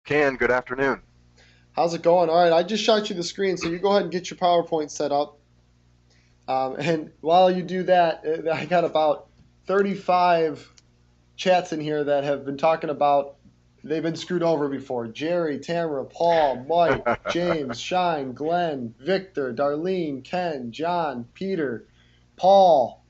Ken, good afternoon. How's it going? All right, I just shot you the screen, so you go ahead and get your PowerPoint set up. And while you do that, I got about 35 chats in here that have been talking about they've been screwed over before. Jerry, Tamara, Paul, Mike, James, Shine, Glenn, Victor, Darlene, Ken, John, Peter, Paul,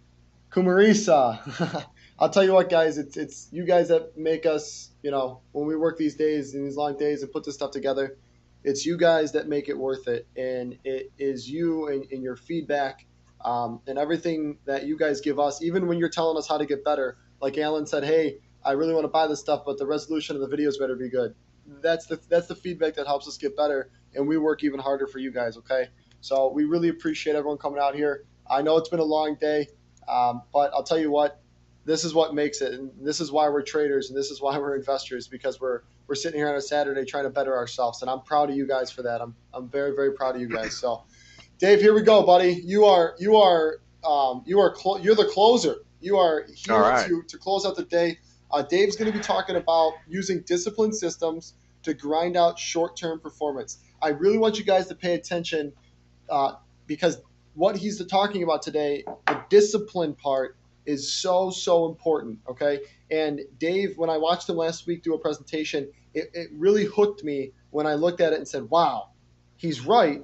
Kumarisa. I'll tell you what, guys, it's you guys that make us, when we work these days and these long days and put this stuff together, it's you guys that make it worth it. And it is you and your feedback and everything that you guys give us, even when you're telling us how to get better. Like Alan said, hey, I really want to buy this stuff, but the resolution of the videos better be good. That's the feedback that helps us get better, and we work even harder for you guys. Okay, so we really appreciate everyone coming out here. I know it's been a long day. But I'll tell you what, this is what makes it, and this is why we're traders, and this is why we're investors, because we're sitting here on a Saturday trying to better ourselves, and I'm proud of you guys for that. I'm very very proud of you guys. So, Dave, here we go, buddy. You're the closer. You are All here right. to close out the day. Dave's going to be talking about using discipline systems to grind out short-term performance. I really want you guys to pay attention uh, because what he's talking about today, the discipline part, is so important. Okay, and Dave, when I watched him last week do a presentation, it really hooked me when I looked at it and said, "Wow, he's right."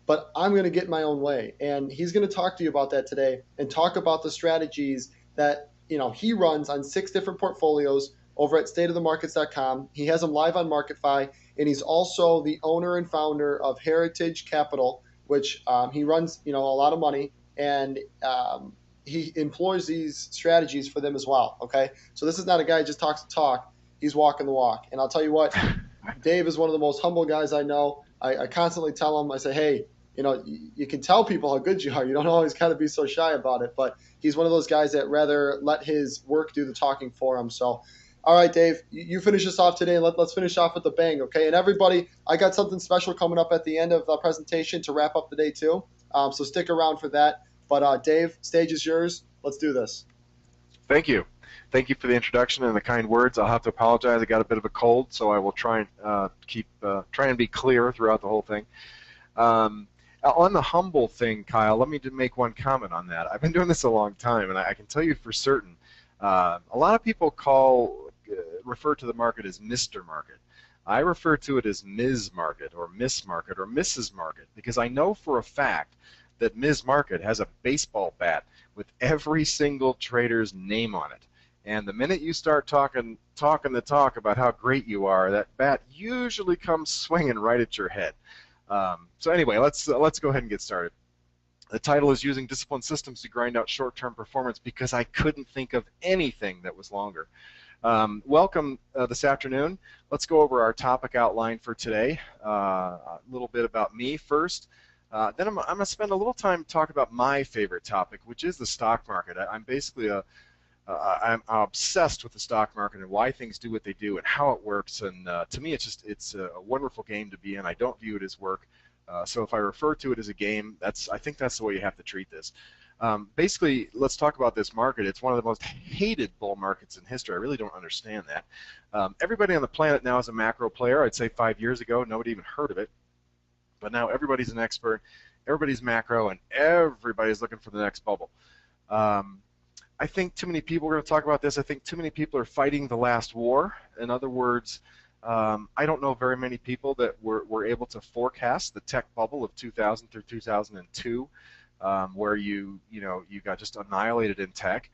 But I'm going to get my own way, and he's going to talk to you about that today and talk about the strategies that he runs on 6 different portfolios over at stateofthemarkets.com. He has them live on Marketfy, and he's also the owner and founder of Heritage Capital, which he runs a lot of money, and he employs these strategies for them as well. Okay, so this is not a guy who just talks the talk; he's walking the walk. And I'll tell you what, Dave is one of the most humble guys I know. I constantly tell him, I say, hey, you can tell people how good you are. You don't always got to be so shy about it. But he's one of those guys that rather let his work do the talking for him. So, all right, Dave, you finish us off today. Let's finish off with a bang, okay? And everybody, I got something special coming up at the end of the presentation to wrap up the day too. So stick around for that. But Dave, stage is yours. Let's do this. Thank you. Thank you for the introduction and the kind words. I'll have to apologize. I got a bit of a cold, so I will try and try and be clear throughout the whole thing. On the humble thing, Kyle, let me make one comment on that. I've been doing this a long time, and I can tell you for certain, a lot of people refer to the market as Mr. Market. I refer to it as Ms. Market or Miss Market or Mrs. Market because I know for a fact that Ms. Market has a baseball bat with every single trader's name on it. And the minute you start talking the talk about how great you are, that bat usually comes swinging right at your head. So anyway, let's go ahead and get started. The title is Using Discipline Systems to Grind Out Short-Term Performance because I couldn't think of anything that was longer. Welcome this afternoon. Let's go over our topic outline for today. A little bit about me first. Then I'm going to spend a little time talking about my favorite topic, which is the stock market. I'm basically I'm obsessed with the stock market and why things do what they do and how it works. And to me, it's a wonderful game to be in. I don't view it as work. So if I refer to it as a game, I think that's the way you have to treat this. Basically, let's talk about this market. It's one of the most hated bull markets in history. I really don't understand that. Everybody on the planet now is a macro player. I'd say 5 years ago, nobody even heard of it. But now everybody's an expert, everybody's macro, and everybody's looking for the next bubble. I think too many people, we're going to talk about this, I think too many people are fighting the last war. In other words, I don't know very many people that were able to forecast the tech bubble of 2000 through 2002, where you got just annihilated in tech.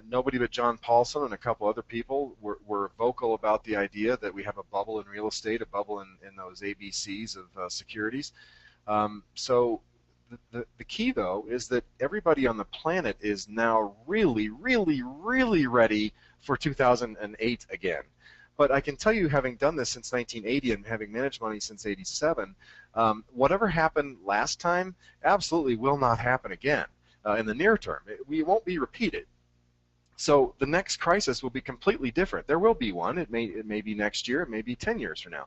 Nobody but John Paulson and a couple other people were vocal about the idea that we have a bubble in real estate, a bubble in those ABCs of securities. So the key, though, is that everybody on the planet is now really, really, really ready for 2008 again. But I can tell you, having done this since 1980 and having managed money since 87, whatever happened last time absolutely will not happen again in the near term. We won't be repeated. So the next crisis will be completely different. There will be one. It may be next year. It may be 10 years from now.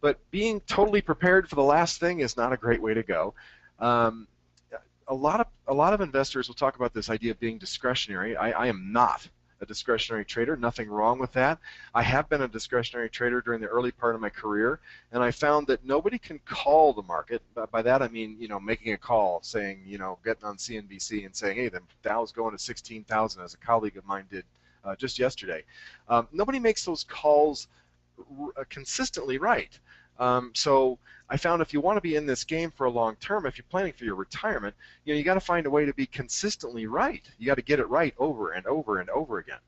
But being totally prepared for the last thing is not a great way to go. A lot of investors will talk about this idea of being discretionary. I am not a discretionary trader. Nothing wrong with that. I have been a discretionary trader during the early part of my career, and I found that nobody can call the market. By that I mean, making a call saying, getting on CNBC and saying, hey, the Dow's going to 16,000, as a colleague of mine did just yesterday. Nobody makes those calls consistently right. So I found if you want to be in this game for a long term, if you're planning for your retirement, you got to find a way to be consistently right. You got to get it right over and over and over again.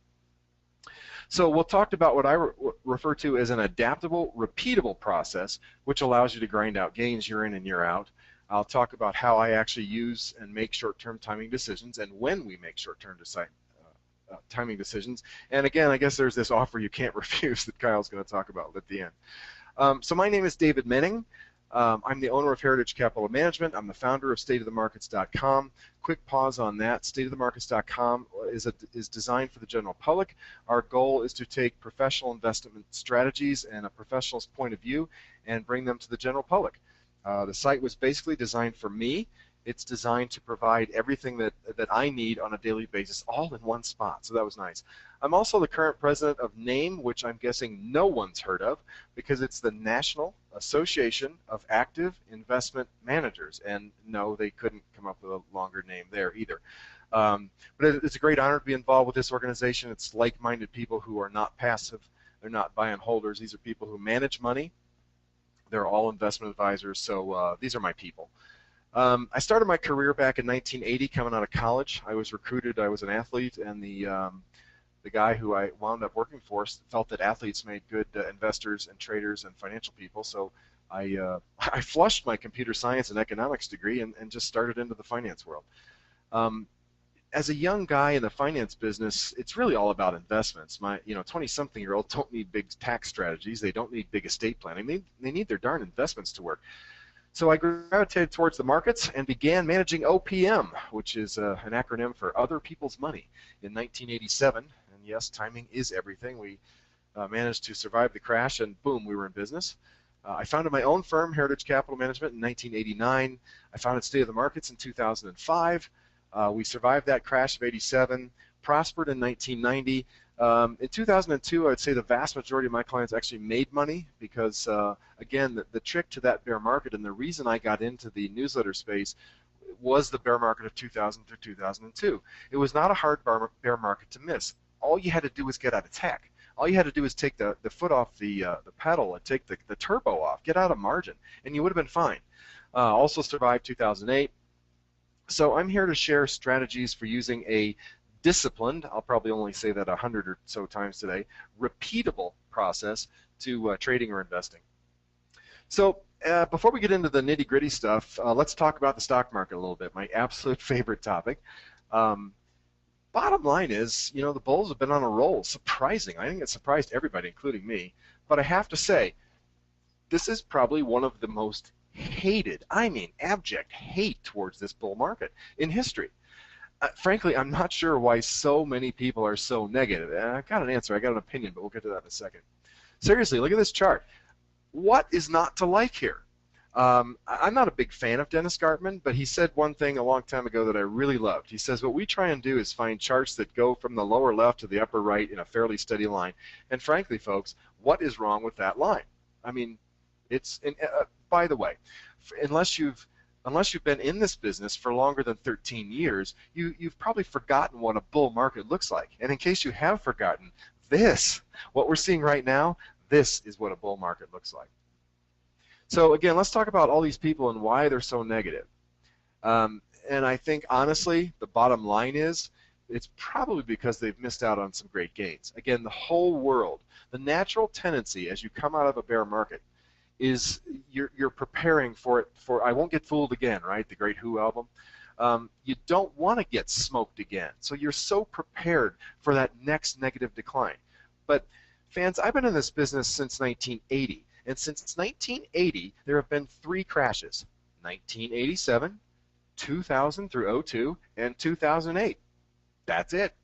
So we'll talk about what I refer to as an adaptable, repeatable process, which allows you to grind out gains year in and year out. I'll talk about how I actually use and make short-term timing decisions, and when we make short-term timing decisions. And again, I guess there's this offer you can't refuse that Kyle's going to talk about at the end. So my name is David Moenning. I'm the owner of Heritage Capital Management. I'm the founder of stateofthemarkets.com. Quick pause on that. Stateofthemarkets.com is designed for the general public. Our goal is to take professional investment strategies and a professional's point of view and bring them to the general public. The site was basically designed for me. It's designed to provide everything that I need on a daily basis, all in one spot. So that was nice. I'm also the current president of NAME, which I'm guessing no one's heard of, because it's the National Association of Active Investment Managers. And no, they couldn't come up with a longer name there either. But it's a great honor to be involved with this organization. It's like-minded people who are not passive. They're not buy and holders. These are people who manage money. They're all investment advisors. So these are my people. I started my career back in 1980 coming out of college. I was recruited. I was an athlete, and the guy who I wound up working for felt that athletes made good investors and traders and financial people. So I flushed my computer science and economics degree and just started into the finance world. As a young guy in the finance business, it's really all about investments. My 20-something-year-olds don't need big tax strategies. They don't need big estate planning. They need their darn investments to work. So I gravitated towards the markets and began managing OPM, which is an acronym for Other People's Money, in 1987. And yes, timing is everything. We managed to survive the crash, and boom, we were in business. I founded my own firm, Heritage Capital Management, in 1989. I founded State of the Markets in 2005. We survived that crash of 87, prospered in 1990. In 2002, I would say the vast majority of my clients actually made money because, again, the trick to that bear market, and the reason I got into the newsletter space was the bear market of 2000 through 2002. It was not a hard bear market to miss. All you had to do was get out of tech. All you had to do was take the foot off the pedal and take the turbo off, get out of margin, and you would have been fine. Also survived 2008. So I'm here to share strategies for using a disciplined, I'll probably only say that 100 or so times today, repeatable process to trading or investing. So before we get into the nitty-gritty stuff, let's talk about the stock market a little bit, my absolute favorite topic. Bottom line is, the bulls have been on a roll. Surprising. I think it surprised everybody, including me. But I have to say, this is probably one of the most hated, I mean abject hate towards this bull market in history. Frankly, I'm not sure why so many people are so negative. I've got an answer. I got an opinion, but we'll get to that in a second. Seriously, look at this chart. What is not to like here? I'm not a big fan of Dennis Gartman, but he said one thing a long time ago that I really loved. He says, what we try and do is find charts that go from the lower left to the upper right in a fairly steady line. And frankly, folks, what is wrong with that line? I mean, by the way, unless you've been in this business for longer than 13 years, you've probably forgotten what a bull market looks like. And in case you have forgotten, what we're seeing right now, this is what a bull market looks like. So again, let's talk about all these people and why they're so negative. And I think, honestly, the bottom line is it's probably because they've missed out on some great gains. Again, the whole world, the natural tendency as you come out of a bear market is you're preparing for it. I Won't Get Fooled Again, right? The great Who album. You don't want to get smoked again. So you're so prepared for that next negative decline. But fans, I've been in this business since 1980. And since 1980, there have been 3 crashes. 1987, 2000 through 2002, and 2008. That's it.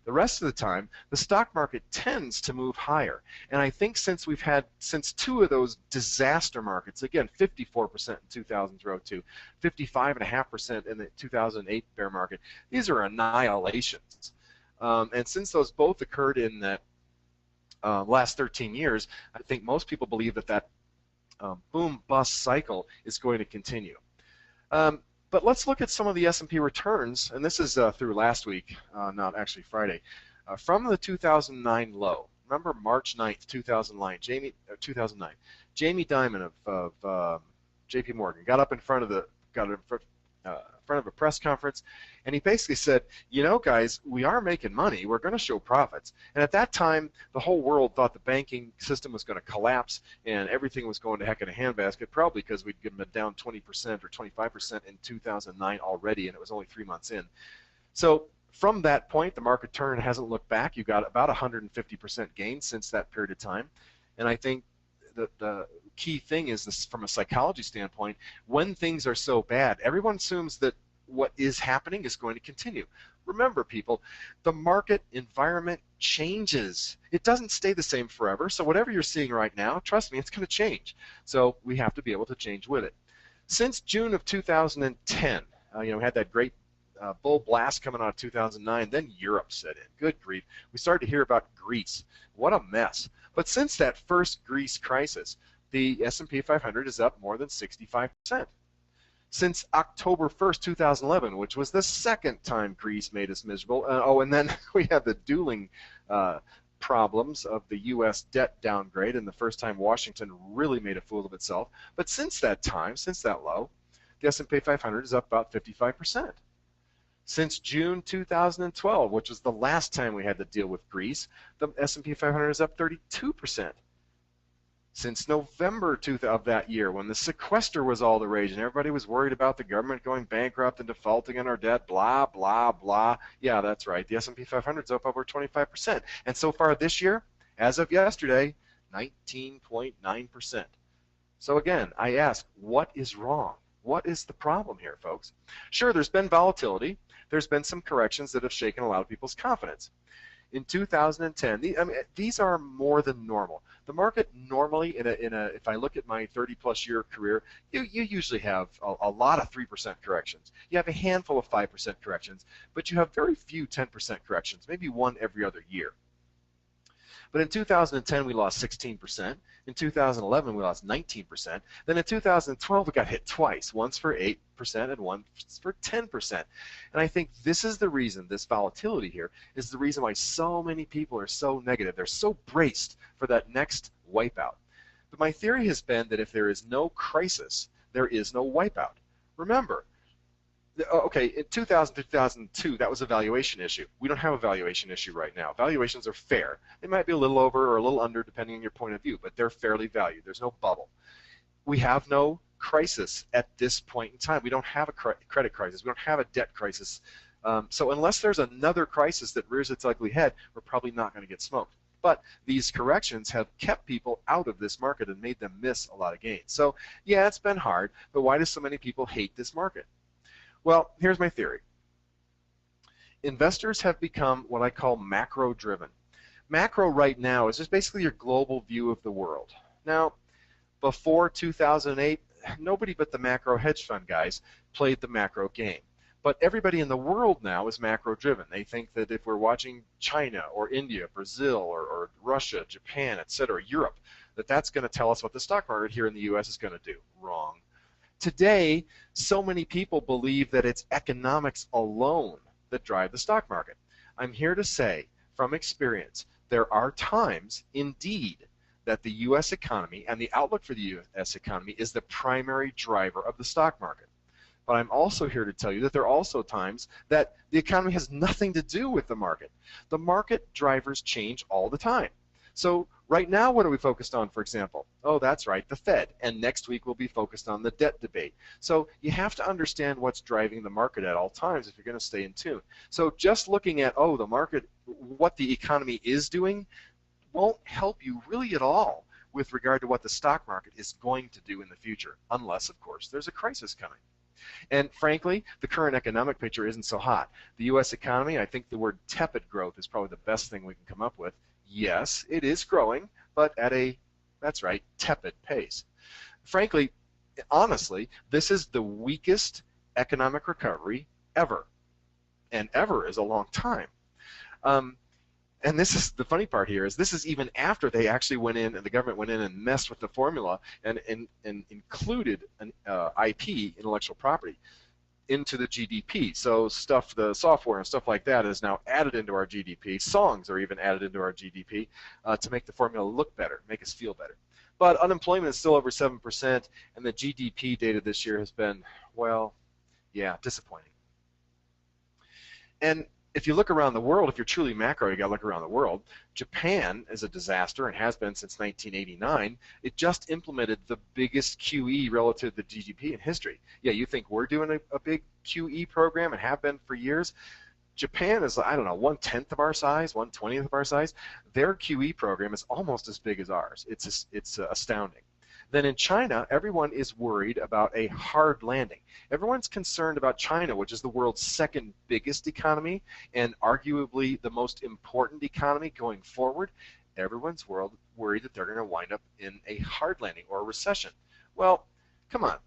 The rest of the time, the stock market tends to move higher. And I think since 2 of those disaster markets, again, 54% in 2000 through 2002, 55.5% in the 2008 bear market, these are annihilations. And since those both occurred in that last 13 years, I think most people believe that that boom bust cycle is going to continue. But let's look at some of the S&P returns, and this is through last week, not actually Friday, from the 2009 low. Remember March 9th, 2009, Jamie Dimon of J.P. Morgan got up in front of a press conference, and he basically said, you know, guys, we are making money. We're going to show profits. And at that time, the whole world thought the banking system was going to collapse and everything was going to heck in a handbasket, probably because we'd given it down 20% or 25% in 2009 already, and it was only 3 months in. So from that point, the market turn hasn't looked back. You got about 150% gain since that period of time. And I think the key thing is this, from a psychology standpoint, when things are so bad, everyone assumes that what is happening is going to continue. Remember, people, the market environment changes. It doesn't stay the same forever. So whatever you're seeing right now, trust me, it's going to change. So we have to be able to change with it. Since June of 2010, we had that great bull blast coming out of 2009. Then Europe set in. Good grief. We started to hear about Greece. What a mess. But since that first Greece crisis, the S&P 500 is up more than 65%. Since October 1st, 2011, which was the second time Greece made us miserable. And then we had the dueling problems of the U.S. debt downgrade, and the first time Washington really made a fool of itself. But since that time, since that low, the S&P 500 is up about 55%. Since June 2012, which was the last time we had to deal with Greece, the S&P 500 is up 32%. Since November of that year, when the sequester was all the rage and everybody was worried about the government going bankrupt and defaulting on our debt, blah, blah, blah. Yeah, that's right. The S&P 500 is up over 25%. And so far this year, as of yesterday, 19.9%. So again, I ask, what is wrong? What is the problem here, folks? Sure, there's been volatility. There's been some corrections that have shaken a lot of people's confidence. In 2010, these are more than normal. The market normally, if I look at my 30-plus year career, you usually have a lot of 3% corrections. You have a handful of 5% corrections, but you have very few 10% corrections, maybe one every other year. But in 2010, we lost 16%. In 2011, we lost 19%. Then in 2012, we got hit twice, once for 8% and once for 10%. And I think this is the reason, this volatility here, is the reason why so many people are so negative. They're so braced for that next wipeout. But my theory has been that if there is no crisis, there is no wipeout. Remember, okay, in 2002, that was a valuation issue. We don't have a valuation issue right now. Valuations are fair. They might be a little over or a little under, depending on your point of view, but they're fairly valued. There's no bubble. We have no crisis at this point in time. We don't have a credit crisis. We don't have a debt crisis. So unless there's another crisis that rears its ugly head, we're probably not going to get smoked. But these corrections have kept people out of this market and made them miss a lot of gains. So yeah, it's been hard, but why do so many people hate this market? Well, here's my theory. Investors have become what I call macro-driven. Macro right now is just basically your global view of the world. Now, before 2008, nobody but the macro hedge fund guys played the macro game. But everybody in the world now is macro-driven. They think that if we're watching China or India, Brazil or Russia, Japan, etc., Europe, that's going to tell us what the stock market here in the U.S. is going to do. Wrong. Today, so many people believe that it's economics alone that drive the stock market. I'm here to say, from experience, there are times, indeed, that the U.S. economy and the outlook for the U.S. economy is the primary driver of the stock market. But I'm also here to tell you that there are also times that the economy has nothing to do with the market. The market drivers change all the time. So right now, what are we focused on, for example? Oh, that's right, the Fed. And next week we'll be focused on the debt debate. So you have to understand what's driving the market at all times if you're going to stay in tune. So just looking at, oh, the market, what the economy is doing, won't help you really at all with regard to what the stock market is going to do in the future, unless, of course, there's a crisis coming. And frankly, the current economic picture isn't so hot. The U.S. economy, I think the word tepid growth is probably the best thing we can come up with. Yes, it is growing, but at a, that's right, tepid pace. Frankly, honestly, this is the weakest economic recovery ever. And ever is a long time. And this is the funny part here, is this is even after they actually went in and the government went in and messed with the formula and included an IP, intellectual property, into the GDP. So stuff, the software and stuff like that is now added into our GDP. Songs are even added into our GDP to make the formula look better, make us feel better. But unemployment is still over 7%, and the GDP data this year has been, well, yeah, disappointing. And if you look around the world, if you're truly macro, you got to look around the world. Japan is a disaster and has been since 1989. It just implemented the biggest QE relative to GDP in history. Yeah, you think we're doing a big QE program and have been for years? Japan is, I don't know, 1/10 of our size, 1/20th of our size. Their QE program is almost as big as ours. It's astounding. Then in China, everyone is worried about a hard landing. Everyone's concerned about China, which is the world's second biggest economy and arguably the most important economy going forward. Everyone's worried that they're going to wind up in a hard landing or a recession. Well, come on.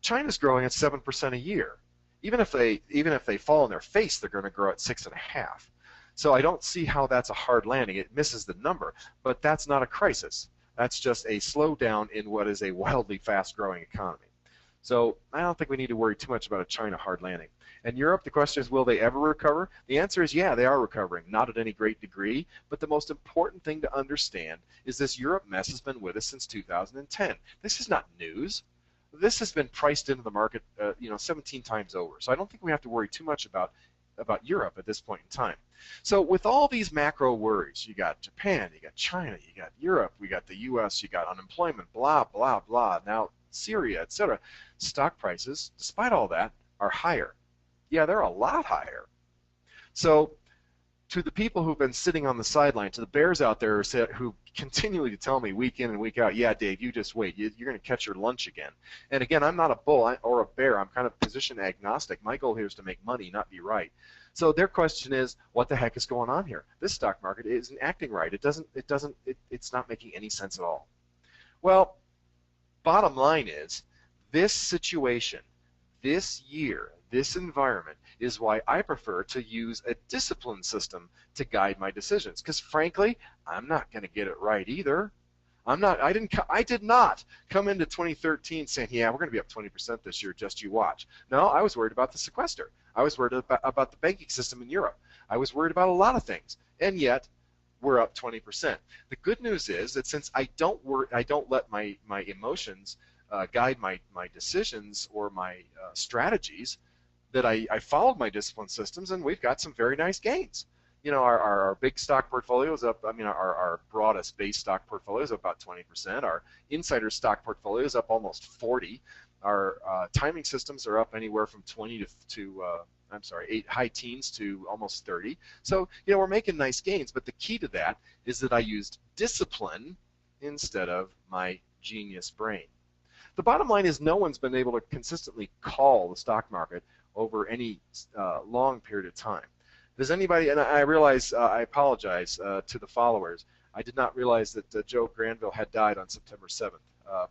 China's growing at 7% a year. Even if they fall on their face, they're going to grow at 6.5%. So I don't see how that's a hard landing. It misses the number, but that's not a crisis. That's just a slowdown in what is a wildly fast-growing economy. So I don't think we need to worry too much about a China hard landing. And Europe, the question is, will they ever recover? The answer is, yeah, they are recovering, not at any great degree. But the most important thing to understand is this Europe mess has been with us since 2010. This is not news. This has been priced into the market, 17 times over. So I don't think we have to worry too much about Europe at this point in time. So with all these macro worries, you got Japan, you got China, you got Europe, we got the US, you got unemployment, blah, blah, blah, now Syria, etc. Stock prices, despite all that, are higher. Yeah, they're a lot higher. So to the people who've been sitting on the sideline, to the bears out there who continually tell me week in and week out, yeah, Dave, you just wait. You're going to catch your lunch again. And again, I'm not a bull or a bear. I'm kind of position agnostic. My goal here is to make money, not be right. So their question is, what the heck is going on here? This stock market isn't acting right. It's not making any sense at all. Well, bottom line is, this situation, this year, this environment is why I prefer to use a discipline system to guide my decisions. Because frankly, I'm not going to get it right either. I did not come into 2013 saying, yeah, we're going to be up 20% this year, just you watch. No, I was worried about the sequester. I was worried about the banking system in Europe. I was worried about a lot of things. And yet, we're up 20%. The good news is that since I don't let my emotions guide my decisions or my strategies, that I followed my discipline systems, and we've got some very nice gains. You know, our big stock portfolio is up. I mean, our broadest base stock portfolio is up about 20%. Our insider stock portfolio is up almost 40%. Our timing systems are up anywhere from 20 to high teens to almost 30. So, we're making nice gains. But the key to that is that I used discipline instead of my genius brain. The bottom line is no one's been able to consistently call the stock market over any long period of time. Does anybody, and I realize, I apologize to the followers, I did not realize that Joe Granville had died on September 7th,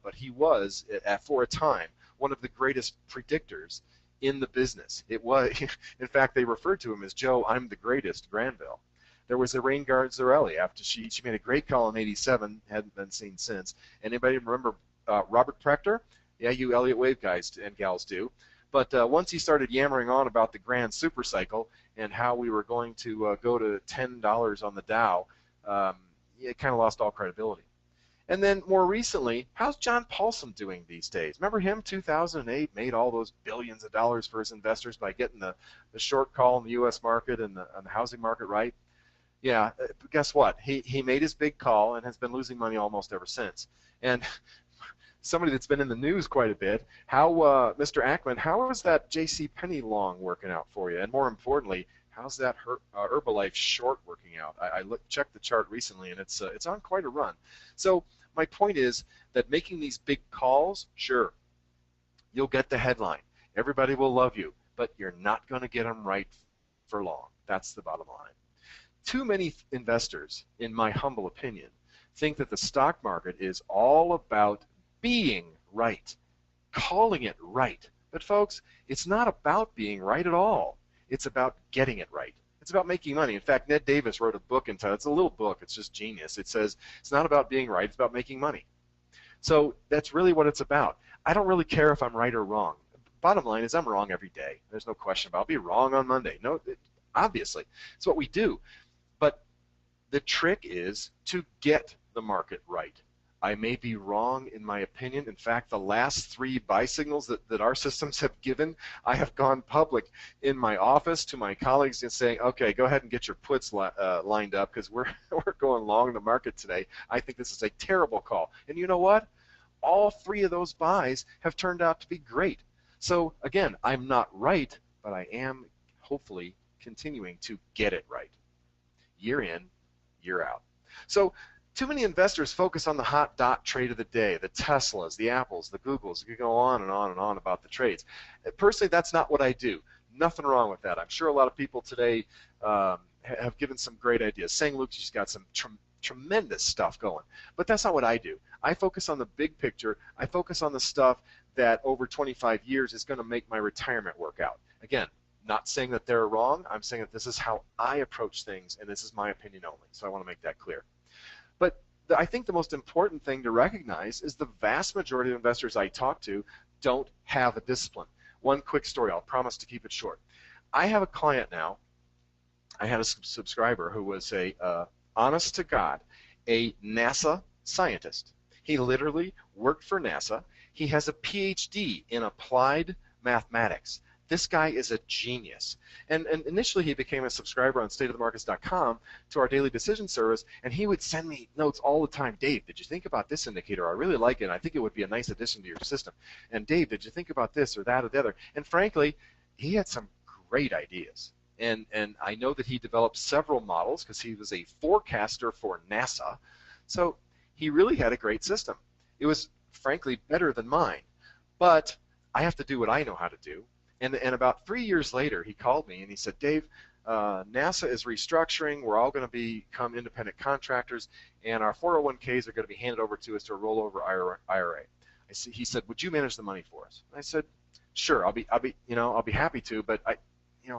but he was, for a time, one of the greatest predictors in the business. It was, in fact, they referred to him as Joe, I'm the greatest Granville. There was Irene Garzarelli after she made a great call in 87, hadn't been seen since. Anybody remember Robert Prechter? Yeah, you Elliott Wave guys and gals do. But once he started yammering on about the grand super cycle and how we were going to go to $10 on the Dow, it kind of lost all credibility. And then more recently, how's John Paulson doing these days? Remember him, 2008, made all those billions of dollars for his investors by getting the short call in the U.S. market and the housing market right? Yeah, guess what? He made his big call and has been losing money almost ever since. And somebody that's been in the news quite a bit, Mr. Ackman, how is that J.C. Penney long working out for you? And more importantly, how's that Herbalife short working out? I checked the chart recently, and it's on quite a run. So my point is that making these big calls, sure, you'll get the headline. Everybody will love you, but you're not going to get them right for long. That's the bottom line. Too many investors, in my humble opinion, think that the stock market is all about being right, calling it right. But folks, it's not about being right at all. It's about getting it right. It's about making money. In fact, Ned Davis wrote a book entitled, it's a little book, it's just genius. It says, it's not about being right, it's about making money. So that's really what it's about. I don't really care if I'm right or wrong. Bottom line is I'm wrong every day. There's no question about it. I'll be wrong on Monday. No, obviously. It's what we do. But the trick is to get the market right. I may be wrong in my opinion. In fact, the last 3 buy signals that our systems have given, I have gone public in my office to my colleagues and saying, okay, go ahead and get your puts lined up because we're going long the market today. I think this is a terrible call. And you know what? All 3 of those buys have turned out to be great. So again, I'm not right, but I am hopefully continuing to get it right. Year in, year out. So too many investors focus on the hot dot trade of the day, the Teslas, the Apples, the Googles. You can go on and on and on about the trades. Personally, that's not what I do. Nothing wrong with that. I'm sure a lot of people today have given some great ideas. Saying Luke's got some tremendous stuff going. But that's not what I do. I focus on the big picture. I focus on the stuff that over 25 years is going to make my retirement work out. Again, not saying that they're wrong. I'm saying that this is how I approach things, and this is my opinion only. So I want to make that clear. But I think the most important thing to recognize is the vast majority of investors I talk to don't have a discipline. One quick story. I'll promise to keep it short. I have a client now. I had a subscriber who was a honest to God, a NASA scientist. He literally worked for NASA. He has a PhD in applied mathematics. This guy is a genius. And initially he became a subscriber on stateofthemarkets.com to our daily decision service, and he would send me notes all the time. Dave, did you think about this indicator? I really like it. I think it would be a nice addition to your system. And Dave, did you think about this or that or the other? And frankly, he had some great ideas. And I know that he developed several models because he was a forecaster for NASA. So he really had a great system. It was frankly better than mine. But I have to do what I know how to do. And about 3 years later, he called me and he said, Dave, NASA is restructuring. We're all going to become independent contractors, and our 401ks are going to be handed over to us to a rollover IRA. He said, would you manage the money for us? I said, sure, I'll be happy to, but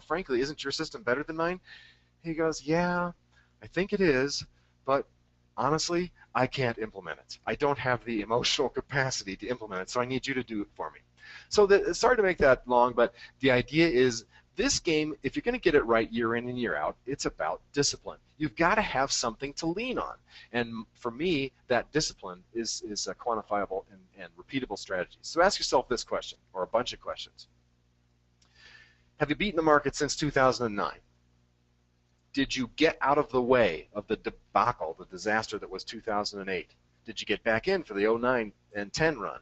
frankly, isn't your system better than mine? He goes, yeah, I think it is, but honestly, I can't implement it. I don't have the emotional capacity to implement it, so I need you to do it for me. So sorry to make that long, but the idea is this game, if you're going to get it right year in and year out, it's about discipline. You've got to have something to lean on. And for me, that discipline is a quantifiable and repeatable strategy. So ask yourself this question, or a bunch of questions. Have you beaten the market since 2009? Did you get out of the way of the debacle, the disaster that was 2008? Did you get back in for the 09 and 10 run?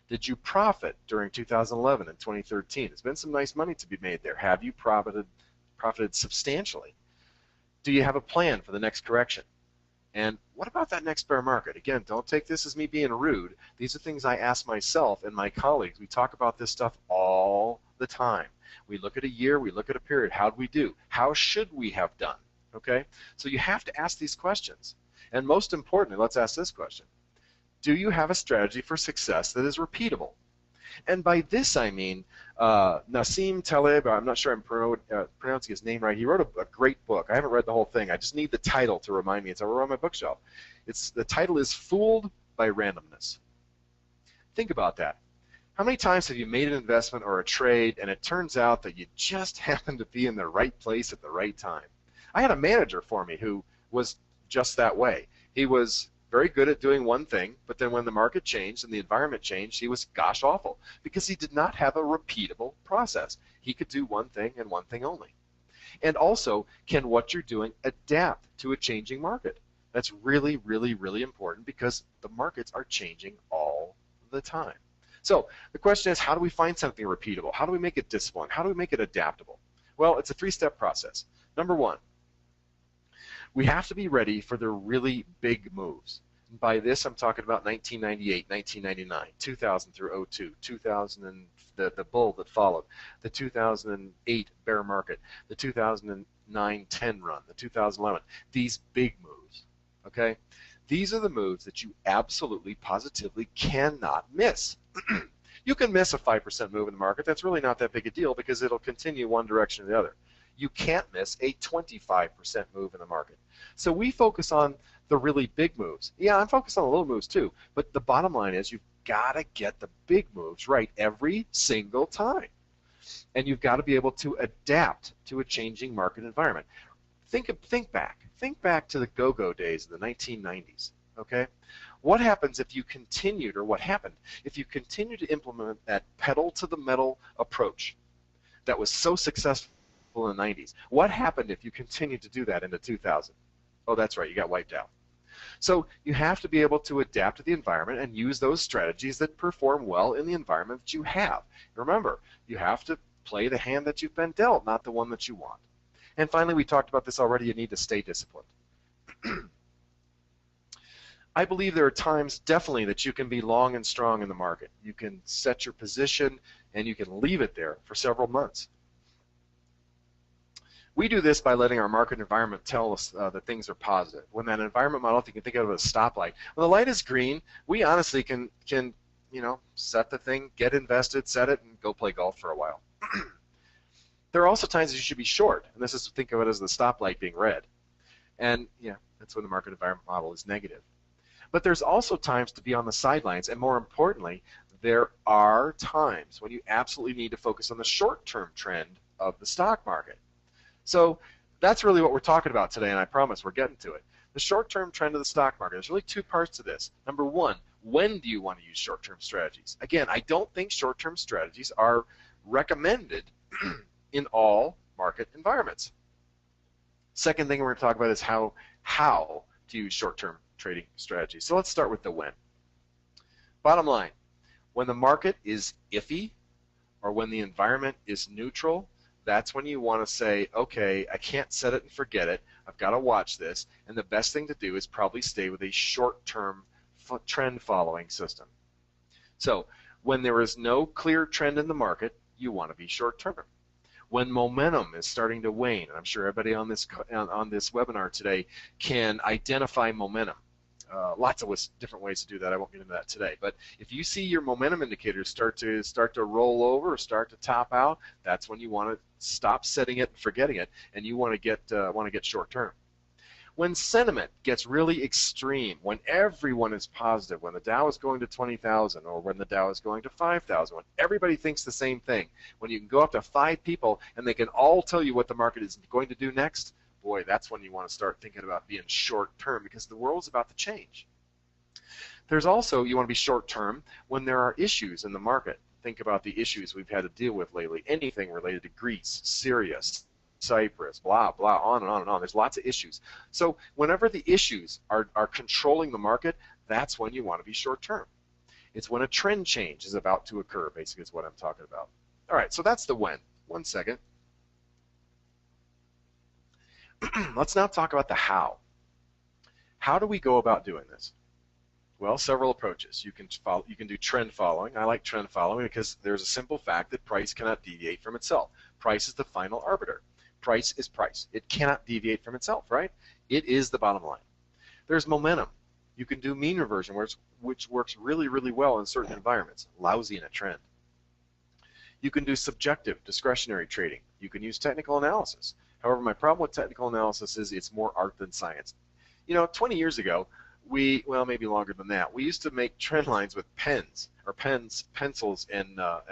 Did you profit during 2011 and 2013? There's been some nice money to be made there. Have you profited substantially? Do you have a plan for the next correction? And what about that next bear market? Again, don't take this as me being rude. These are things I ask myself and my colleagues. We talk about this stuff all the time. We look at a year, we look at a period. How'd we do? How should we have done? Okay? So you have to ask these questions. And most importantly, let's ask this question. Do you have a strategy for success that is repeatable? And by this I mean Nassim Taleb, I'm not sure I'm pronouncing his name right. He wrote a great book. I haven't read the whole thing. I just need the title to remind me. It's over on my bookshelf. The title is Fooled by Randomness. Think about that. How many times have you made an investment or a trade and it turns out that you just happened to be in the right place at the right time? I had a manager for me who was just that way. He was very good at doing one thing, but then when the market changed and the environment changed, he was gosh awful because he did not have a repeatable process. He could do one thing and one thing only. And also, can what you're doing adapt to a changing market? That's really, really, really important because the markets are changing all the time. So the question is, how do we find something repeatable? How do we make it disciplined? How do we make it adaptable? Well, it's a three-step process. Number one, we have to be ready for the really big moves. And by this, I'm talking about 1998, 1999, 2000 through 02, 2000 and the bull that followed, the 2008 bear market, the 2009-10 run, the 2011. These big moves, okay? These are the moves that you absolutely, positively cannot miss. You can miss a 5% move in the market. That's really not that big a deal because it'll continue one direction or the other. You can't miss a 25% move in the market. So we focus on the really big moves. Yeah, I'm focused on the little moves too, but the bottom line is you've got to get the big moves right every single time. And you've got to be able to adapt to a changing market environment. Think back to the go-go days of the 1990s. Okay, what happens if you continued, or what happened if you continued to implement that pedal to the metal approach that was so successful in the 90s? What happened if you continued to do that into 2000? Oh, that's right, you got wiped out. So you have to be able to adapt to the environment and use those strategies that perform well in the environment that you have. Remember, you have to play the hand that you've been dealt, not the one that you want. And finally, we talked about this already, you need to stay disciplined. I believe there are times definitely that you can be long and strong in the market. You can set your position and you can leave it there for several months. We do this by letting our market environment tell us that things are positive. When that environment model, if you can think of it as a stoplight, when the light is green, we honestly can set the thing, get invested, set it, and go play golf for a while. There are also times that you should be short, and this is, think of it as the stoplight being red. And yeah, that's when the market environment model is negative. But there's also times to be on the sidelines, and more importantly, there are times when you absolutely need to focus on the short-term trend of the stock market. So that's really what we're talking about today, and I promise we're getting to it. The short-term trend of the stock market, there's really two parts to this. Number one, when do you want to use short-term strategies? Again, I don't think short-term strategies are recommended in all market environments. Second thing we're going to talk about is how to use short-term trading strategies. So let's start with the when. Bottom line, when the market is iffy or when the environment is neutral, that's when you want to say, okay, I can't set it and forget it. I've got to watch this. And the best thing to do is probably stay with a short-term trend following system. So when there is no clear trend in the market, you want to be short-term. When momentum is starting to wane, and I'm sure everybody on this webinar today can identify momentum. Lots of different ways to do that. I won't get into that today. But if you see your momentum indicators start to roll over or start to top out, that's when you want to stop setting it and forgetting it, and you want to get short term. When sentiment gets really extreme, when everyone is positive, when the Dow is going to 20,000 or when the Dow is going to 5,000, when everybody thinks the same thing, when you can go up to 5 people and they can all tell you what the market is going to do next, boy, that's when you want to start thinking about being short term because the world's about to change. There's also, you want to be short term when there are issues in the market. Think about the issues we've had to deal with lately. Anything related to Greece, Syria, Cyprus, blah, blah, on and on and on. There's lots of issues. So whenever the issues are controlling the market, that's when you want to be short term. It's when a trend change is about to occur, basically is what I'm talking about. All right, so that's the when. One second. Let's now talk about the how. How do we go about doing this? Well, several approaches. You can do trend following. I like trend following because there's a simple fact that price cannot deviate from itself. Price is the final arbiter. Price is price. It cannot deviate from itself, right? It is the bottom line. There's momentum. You can do mean reversion, which works really, really well in certain environments, lousy in a trend. You can do subjective, discretionary trading. You can use technical analysis. However, my problem with technical analysis is it's more art than science. 20 years ago, well, maybe longer than that, we used to make trend lines with pencils, and a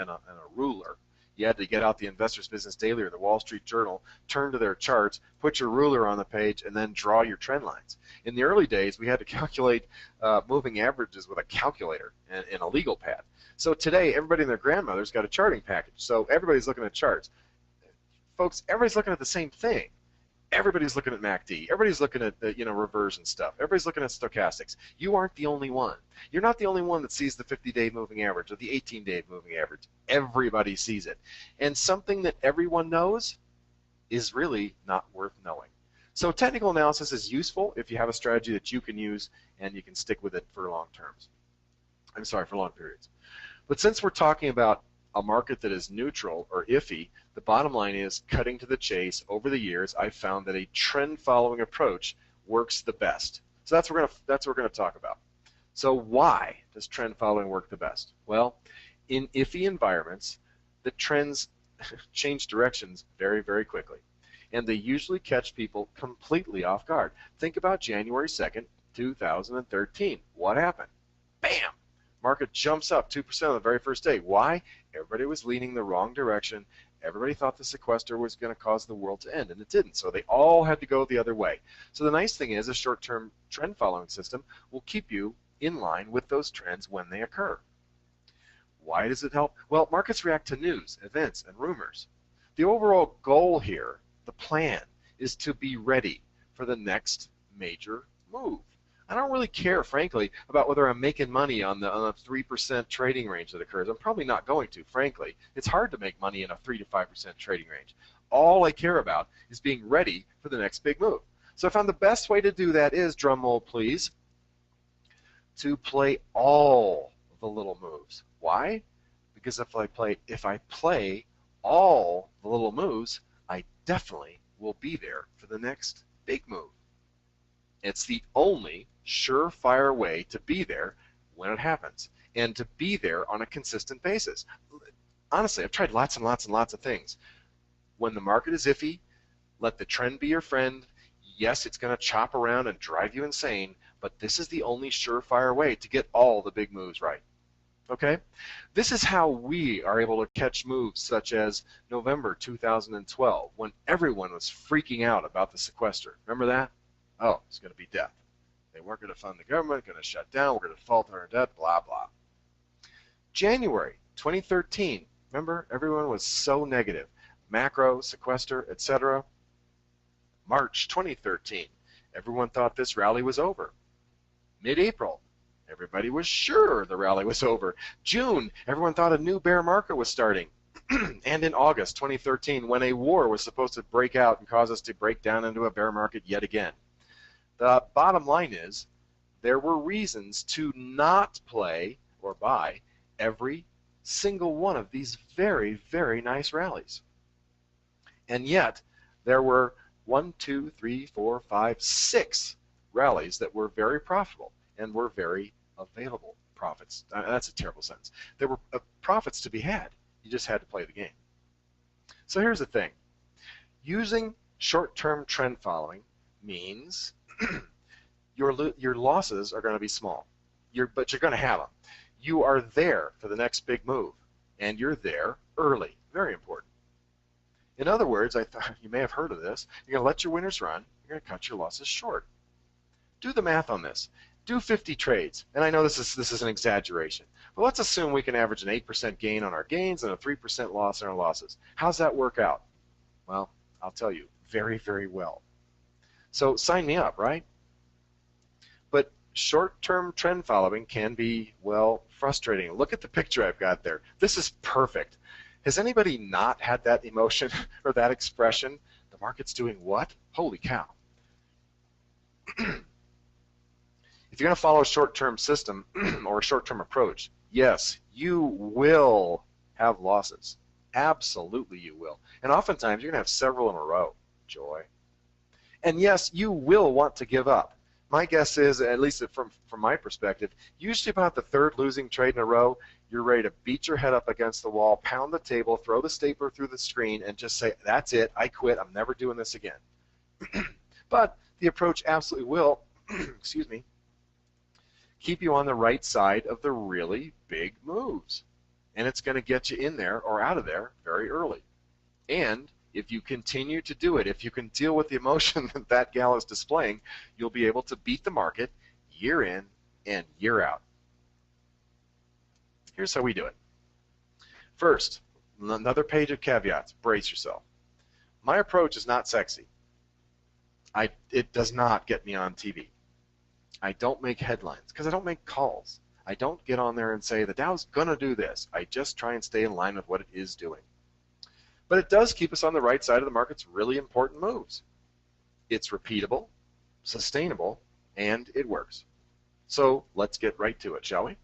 ruler. You had to get out the Investor's Business Daily or the Wall Street Journal, turn to their charts, put your ruler on the page, and then draw your trend lines. In the early days, we had to calculate moving averages with a calculator and a legal pad. So today, everybody and their grandmother's got a charting package. So everybody's looking at charts. Folks, everybody's looking at the same thing. Everybody's looking at MACD. Everybody's looking at the reversion stuff. Everybody's looking at stochastics. You aren't the only one. You're not the only one that sees the 50-day moving average or the 18-day moving average. Everybody sees it. And something that everyone knows is really not worth knowing. So technical analysis is useful if you have a strategy that you can use and you can stick with it for long periods. But since we're talking about a market that is neutral or iffy, the bottom line is, cutting to the chase, over the years I've found that a trend following approach works the best. So that's what we're going to talk about. So why does trend following work the best? Well, in iffy environments, the trends change directions very, very quickly. and they usually catch people completely off guard. Think about January 2nd, 2013. What happened? Bam! Market jumps up 2% on the very first day. Why? Everybody was leaning the wrong direction. Everybody thought the sequester was going to cause the world to end, and it didn't. So they all had to go the other way. So the nice thing is a short-term trend following system will keep you in line with those trends when they occur. Why does it help? Well, markets react to news, events, and rumors. The overall goal here, the plan, is to be ready for the next major move. I don't really care, frankly, about whether I'm making money on the 3% trading range that occurs. I'm probably not going to, frankly. It's hard to make money in a 3 to 5% trading range. All I care about is being ready for the next big move. So I found the best way to do that is, drum roll please, to play all the little moves. Why? Because if I play all the little moves, I definitely will be there for the next big move. It's the only surefire way to be there when it happens, and to be there on a consistent basis. Honestly, I've tried lots and lots and lots of things. When the market is iffy, let the trend be your friend. Yes, it's going to chop around and drive you insane, but this is the only surefire way to get all the big moves right. Okay? This is how we are able to catch moves such as November 2012, when everyone was freaking out about the sequester. Remember that? Oh, it's going to be death. They weren't going to fund the government, going to shut down, we're going to default on our debt, blah, blah. January 2013, remember, everyone was so negative. Macro, sequester, etc. March 2013, everyone thought this rally was over. Mid-April, everybody was sure the rally was over. June, everyone thought a new bear market was starting. And in August 2013, when a war was supposed to break out and cause us to break down into a bear market yet again. The bottom line is, there were reasons to not play or buy every single one of these very, very nice rallies. And yet, there were 1, 2, 3, 4, 5, 6 rallies that were very profitable and were very available profits. That's a terrible sentence. There were profits to be had. You just had to play the game. So here's the thing. Using short-term trend following means your losses are going to be small, but you're going to have them. You are there for the next big move, and you're there early. Very important. In other words, I thought you may have heard of this. You're going to let your winners run. You're going to cut your losses short. Do the math on this. Do 50 trades, and I know this is an exaggeration, but let's assume we can average an 8% gain on our gains and a 3% loss on our losses. How's that work out? Well, I'll tell you, very, very well. So sign me up, right? But short-term trend following can be, well, frustrating. Look at the picture I've got there. This is perfect. Has anybody not had that emotion or that expression? The market's doing what? Holy cow. If you're going to follow a short-term system or a short-term approach, yes, you will have losses. Absolutely you will. And oftentimes you're going to have several in a row. Joy. And yes, you will want to give up. My guess is, at least from my perspective, usually about the third losing trade in a row, you're ready to beat your head up against the wall, pound the table, throw the stapler through the screen, and just say, that's it, I quit, I'm never doing this again. But the approach absolutely will, excuse me, keep you on the right side of the really big moves. And it's going to get you in there or out of there very early. And if you continue to do it, if you can deal with the emotion that that gal is displaying, you'll be able to beat the market year in and year out. Here's how we do it. First, another page of caveats. Brace yourself. My approach is not sexy. It does not get me on TV. I don't make headlines because I don't make calls. I don't get on there and say the Dow's going to do this. I just try and stay in line with what it is doing. But it does keep us on the right side of the market's really important moves. It's repeatable, sustainable, and it works. So let's get right to it, shall we?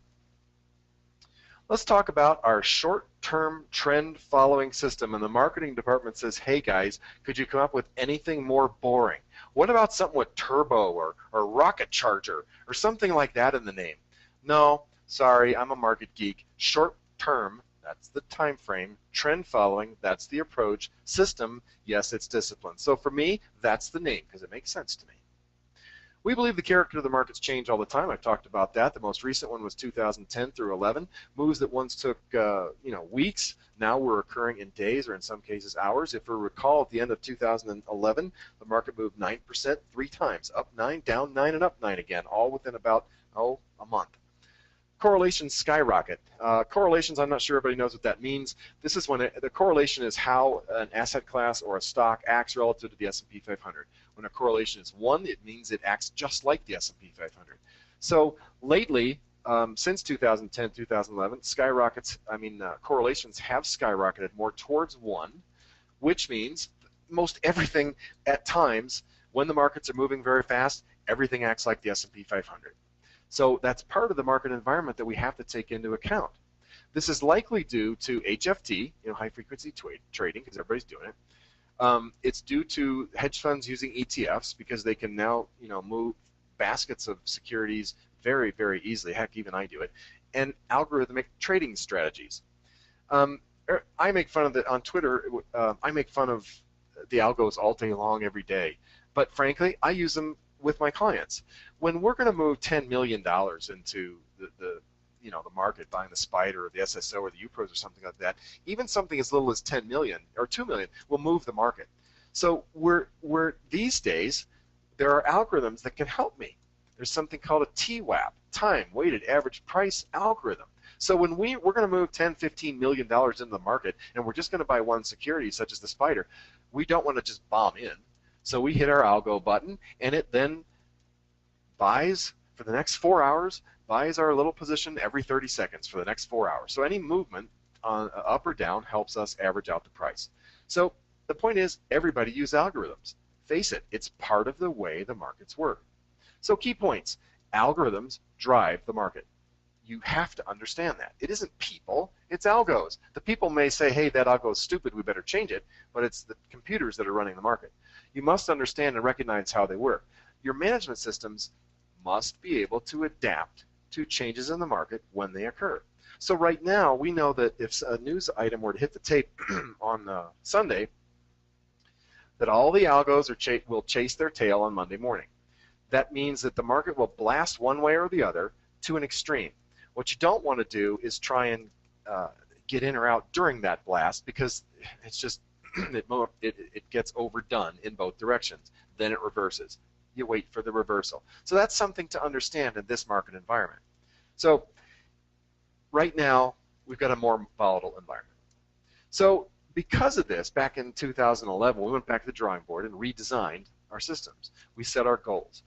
Let's talk about our short-term trend following system. And the marketing department says, hey guys, could you come up with anything more boring? What about something with turbo or rocket charger or something like that in the name? No, sorry, I'm a market geek. Short-term That's the time frame. Trend following, that's the approach. System, yes, it's discipline. So for me, that's the name because it makes sense to me. We believe the character of the markets change all the time. I've talked about that. The most recent one was 2010 through 11. Moves that once took weeks now were occurring in days or in some cases hours. If we recall, at the end of 2011, the market moved 9% 3 times, up 9, down 9, and up 9 again, all within about a month. Correlations skyrocket. Correlations, I'm not sure everybody knows what that means. This is when the correlation is how an asset class or a stock acts relative to the S&P 500. When a correlation is 1, it means it acts just like the S&P 500. So lately, since 2010, 2011, correlations have skyrocketed more towards 1, which means most everything at times, when the markets are moving very fast, everything acts like the S&P 500. So that's part of the market environment that we have to take into account. This is likely due to HFT, high frequency trading, because everybody's doing it. It's due to hedge funds using ETFs because they can now, move baskets of securities very, very easily. Heck, even I do it. And algorithmic trading strategies. I make fun of it on Twitter. I make fun of the algos all day long, every day. But frankly, I use them with my clients. When we're going to move $10 million into the market, buying the SPDR or the SSO or the UPROS or something like that, even something as little as 10 million or 2 million will move the market. So we're these days, there are algorithms that can help me. There's something called a TWAP, time weighted average price algorithm. So when we're going to move 10, 15 million dollars into the market and we're just going to buy one security such as the SPDR, we don't want to just bomb in. So we hit our algo button, and it then buys for the next 4 hours, buys our little position every 30 seconds for the next 4 hours. So any movement on up or down helps us average out the price. So the point is, everybody use algorithms. Face it, it's part of the way the markets work. So key points. Algorithms drive the market. You have to understand that. It isn't people, it's algos. The people may say, hey, that algo is stupid, we better change it, but it's the computers that are running the market. You must understand and recognize how they work. Your management systems must be able to adapt to changes in the market when they occur. So right now, we know that if a news item were to hit the tape on Sunday, that all the algos will chase their tail on Monday morning. That means that the market will blast one way or the other to an extreme. What you don't want to do is try and get in or out during that blast, because it's just it gets overdone in both directions. Then it reverses. You wait for the reversal. So that's something to understand in this market environment. So right now, we've got a more volatile environment. So because of this, back in 2011, we went back to the drawing board and redesigned our systems. We set our goals.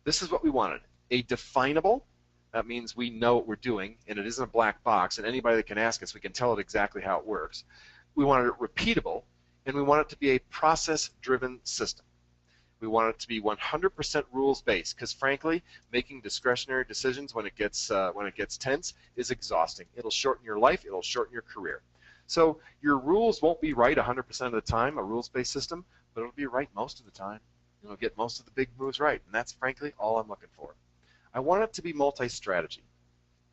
This is what we wanted. A definable, that means we know what we're doing, and it isn't a black box, and anybody that can ask us, we can tell it exactly how it works. We wanted it repeatable, and we want it to be a process-driven system. We want it to be 100% rules-based, because frankly, making discretionary decisions when it gets tense is exhausting. It'll shorten your life. It'll shorten your career. So your rules won't be right 100% of the time, a rules-based system, but it'll be right most of the time. It'll get most of the big moves right, and that's frankly all I'm looking for. I want it to be multi-strategy.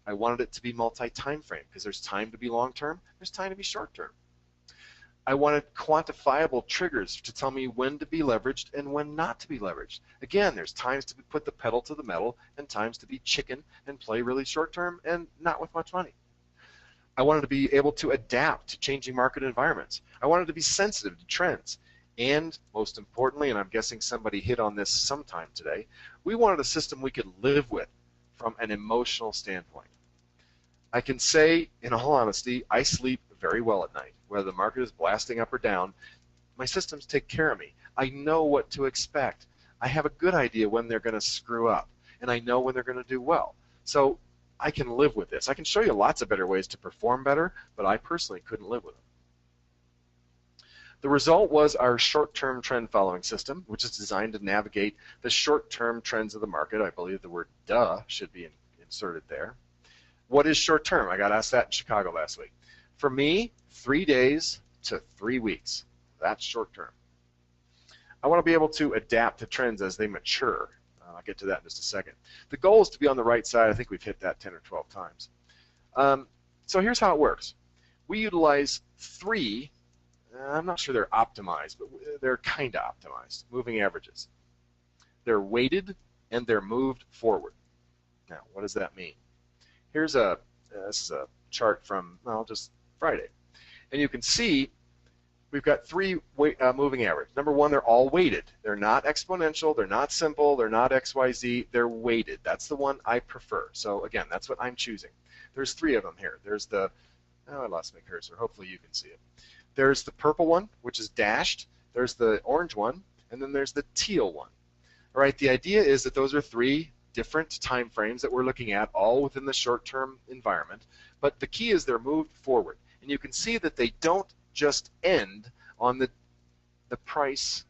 I wanted it to be multi-time frame, because there's time to be long-term, there's time to be short-term. I wanted quantifiable triggers to tell me when to be leveraged and when not to be leveraged. Again, there's times to put the pedal to the metal and times to be chicken and play really short-term and not with much money. I wanted to be able to adapt to changing market environments. I wanted to be sensitive to trends. And most importantly, and I'm guessing somebody hit on this sometime today, we wanted a system we could live with from an emotional standpoint. I can say, in all honesty, I sleep very well at night. Whether the market is blasting up or down, my systems take care of me. I know what to expect. I have a good idea when they're going to screw up, and I know when they're going to do well. So I can live with this. I can show you lots of better ways to perform better, but I personally couldn't live with them. The result was our short-term trend following system, which is designed to navigate the short-term trends of the market. I believe the word duh should be inserted there. What is short-term? I got asked that in Chicago last week. For me, 3 days to 3 weeks. That's short-term. I want to be able to adapt to trends as they mature. I'll get to that in just a second. The goal is to be on the right side. I think we've hit that 10 or 12 times. So here's how it works. we utilize three, I'm not sure they're optimized, but they're kind of optimized, moving averages. They're weighted and they're moved forward. Now, what does that mean? Here's this is a chart from, well, just Friday. And you can see we've got three moving average. Number one, they're all weighted. They're not exponential, they're not simple, they're not XYZ, they're weighted. That's the one I prefer. So again, that's what I'm choosing. There's three of them here. There's the, oh, I lost my cursor. Hopefully you can see it. There's the purple one, which is dashed. There's the orange one, and then there's the teal one. All right, the idea is that those are three different time frames that we're looking at, all within the short-term environment. But the key is they're moved forward. And you can see that they don't just end on the price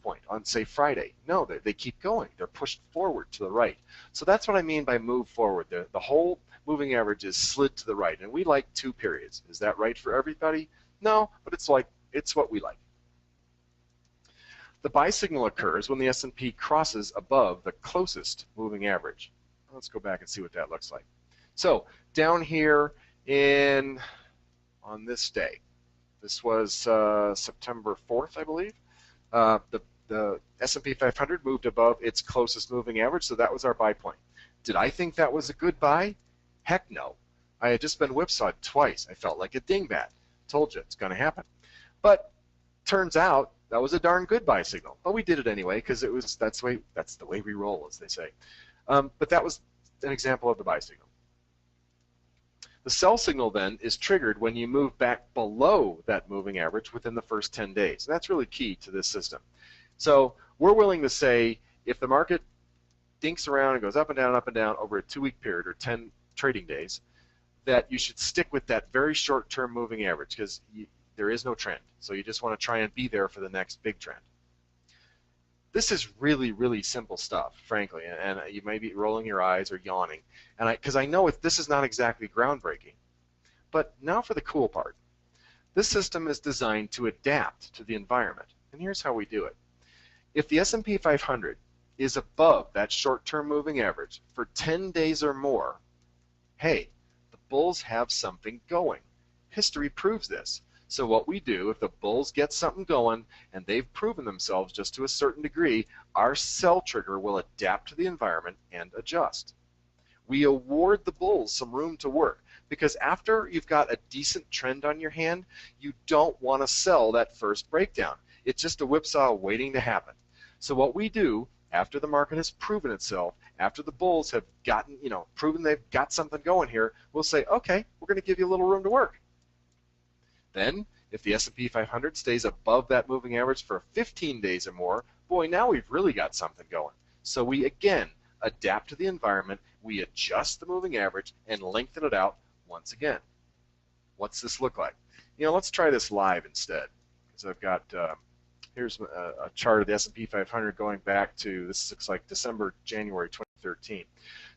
point on, say, Friday. No, they keep going. They're pushed forward to the right. So that's what I mean by move forward. The whole moving average is slid to the right, and we like 2 periods. Is that right for everybody? No, but it's what we like. The buy signal occurs when the S&P crosses above the closest moving average. Let's go back and see what that looks like. So down here on this day, this was September 4th, I believe, the S&P 500 moved above its closest moving average, so that was our buy point. Did I think that was a good buy? Heck no. I had just been whipsawed twice. I felt like a dingbat. Told you it's going to happen. But turns out that was a darn good buy signal. But we did it anyway because that's the way we roll, as they say. But that was an example of the buy signal. The sell signal then is triggered when you move back below that moving average within the first 10 days. And that's really key to this system. So we're willing to say if the market dinks around and goes up and down over a 2-week period or 10 trading days, that you should stick with that very short-term moving average because there is no trend. So you just want to try and be there for the next big trend. This is really, really simple stuff, frankly, and you may be rolling your eyes or yawning, and because I know this is not exactly groundbreaking. But now for the cool part. This system is designed to adapt to the environment, and here's how we do it. If the S&P 500 is above that short-term moving average for 10 days or more, hey, the bulls have something going. History proves this. So what we do, if the bulls get something going and they've proven themselves just to a certain degree, our sell trigger will adapt to the environment and adjust. We award the bulls some room to work because after you've got a decent trend on your hand, you don't want to sell that first breakdown. It's just a whipsaw waiting to happen. So what we do after the market has proven itself, after the bulls have gotten, proven they've got something going here, we'll say, okay, we're going to give you a little room to work. Then, if the S&P 500 stays above that moving average for 15 days or more, boy, now we've really got something going. So we, again, adapt to the environment, we adjust the moving average, and lengthen it out once again. What's this look like? Let's try this live instead. So I've got, here's a chart of the S&P 500 going back to, this looks like January 2013.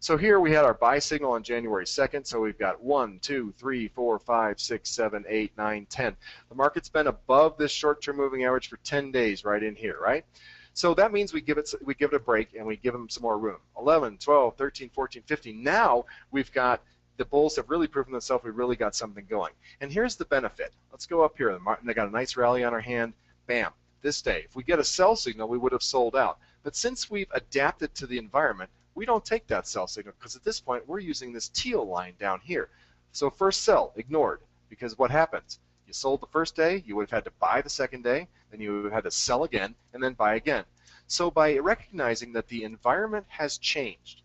So here we had our buy signal on January 2nd, so we've got 1, 2, 3, 4, 5, 6, 7, 8, 9, 10. The market's been above this short-term moving average for 10 days right in here, right? So that means we give it a break and we give them some more room. 11, 12, 13, 14, 15. Now we've got, the bulls have really proven themselves, we've really got something going. And here's the benefit. Let's go up here. They got a nice rally on our hand. Bam, this day. If we get a sell signal, we would have sold out. But since we've adapted to the environment, we don't take that sell signal because at this point we're using this teal line down here. So first sell, ignored, because what happens? You sold the first day, you would have had to buy the second day, then you would have had to sell again, and then buy again. So by recognizing that the environment has changed,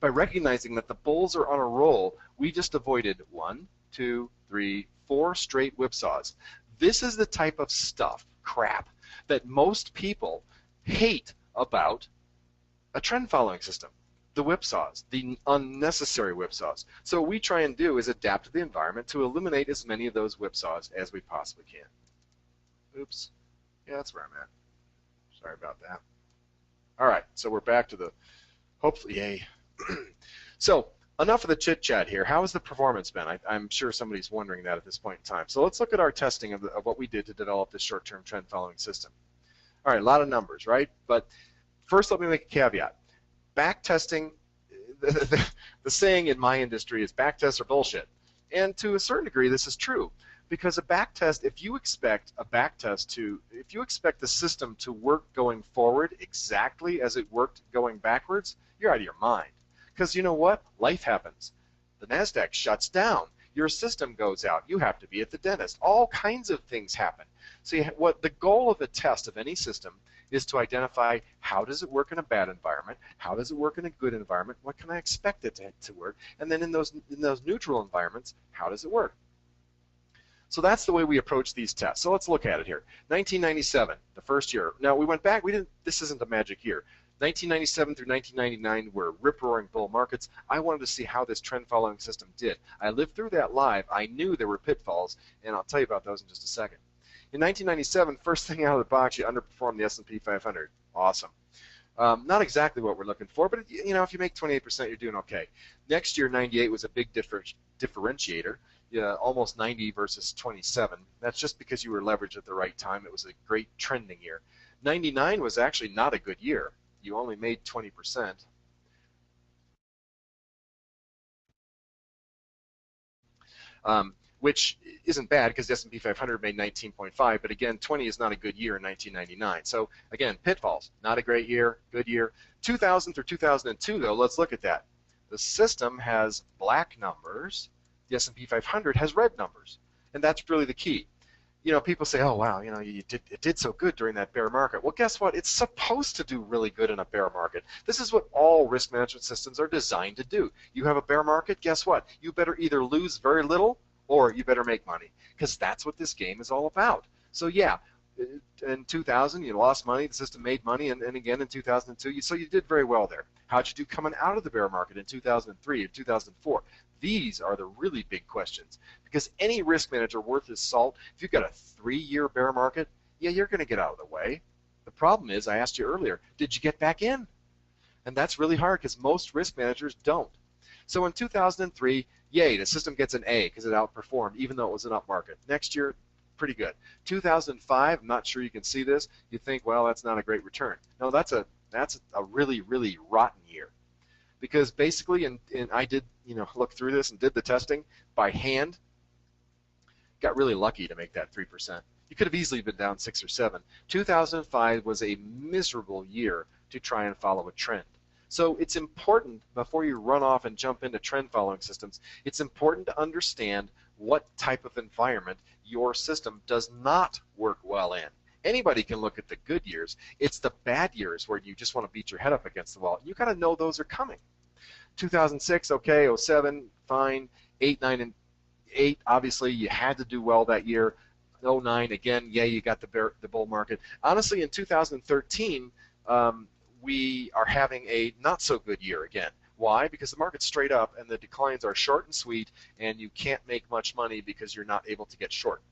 by recognizing that the bulls are on a roll, we just avoided 1, 2, 3, 4 straight whipsaws. This is the type of stuff, crap, that most people hate about a trend following system, the whipsaws, the unnecessary whipsaws. So what we try and do is adapt to the environment to eliminate as many of those whipsaws as we possibly can. Oops. Yeah, that's where I'm at. Sorry about that. All right, so we're back to the, hopefully, yay. So enough of the chit chat here. How has the performance been? I'm sure somebody's wondering that at this point in time. So let's look at our testing of what we did to develop this short-term trend following system. All right, a lot of numbers, right? But first, let me make a caveat. Back testing, the saying in my industry is back tests are bullshit. And to a certain degree, this is true. Because a backtest, if you expect the system to work going forward exactly as it worked going backwards, you're out of your mind. Because you know what? Life happens. The NASDAQ shuts down. Your system goes out. You have to be at the dentist. All kinds of things happen. So what the goal of a test of any system is to identify how does it work in a bad environment, how does it work in a good environment, what can I expect it to work, and then in those neutral environments, how does it work? So that's the way we approach these tests. So let's look at it here. 1997, the first year. Now we went back. This isn't a magic year. 1997 through 1999 were rip-roaring bull markets. I wanted to see how this trend-following system did. I lived through that live. I knew there were pitfalls, and I'll tell you about those in just a second. In 1997, first thing out of the box, you underperformed the S&P 500. Awesome. Not exactly what we're looking for, but if you make 28%, you're doing okay. Next year, 98 was a big differentiator. Almost 90 versus 27. That's just because you were leveraged at the right time. It was a great trending year. 99 was actually not a good year. You only made 20%. Which isn't bad because the S&P 500 made 19.5, but again, 20 is not a good year in 1999. So again, pitfalls, not a great year, good year. 2000 through 2002, though, let's look at that. The system has black numbers. The S&P 500 has red numbers, and that's really the key. People say, oh, wow, it did so good during that bear market. Well, guess what? It's supposed to do really good in a bear market. This is what all risk management systems are designed to do. You have a bear market, guess what? You better either lose very little or you better make money, because that's what this game is all about. So yeah, in 2000 you lost money, the system made money, and again in 2002, so you did very well there. How'd you do coming out of the bear market in 2003 and 2004? These are the really big questions, because any risk manager worth his salt, if you've got a 3-year bear market, yeah, you're going to get out of the way. The problem is, I asked you earlier, did you get back in? And that's really hard because most risk managers don't. So in 2003, yay, the system gets an A because it outperformed, even though it was an up market. Next year, pretty good. 2005, I'm not sure you can see this. You think, well, that's not a great return. No, that's a really, really rotten year. Because basically, and I did look through this and did the testing by hand, got really lucky to make that 3%. You could have easily been down 6 or 7. 2005 was a miserable year to try and follow a trend. So it's important, before you run off and jump into trend following systems, it's important to understand what type of environment your system does not work well in. Anybody can look at the good years. It's the bad years where you just want to beat your head up against the wall. You got to know those are coming. 2006, okay. 07, fine. 8, 9, and 8, obviously you had to do well that year. 09, again, yeah, you got the bull market. Honestly, in 2013, we are having a not so good year again. Why? Because the market's straight up and the declines are short and sweet, and you can't make much money because you're not able to get short.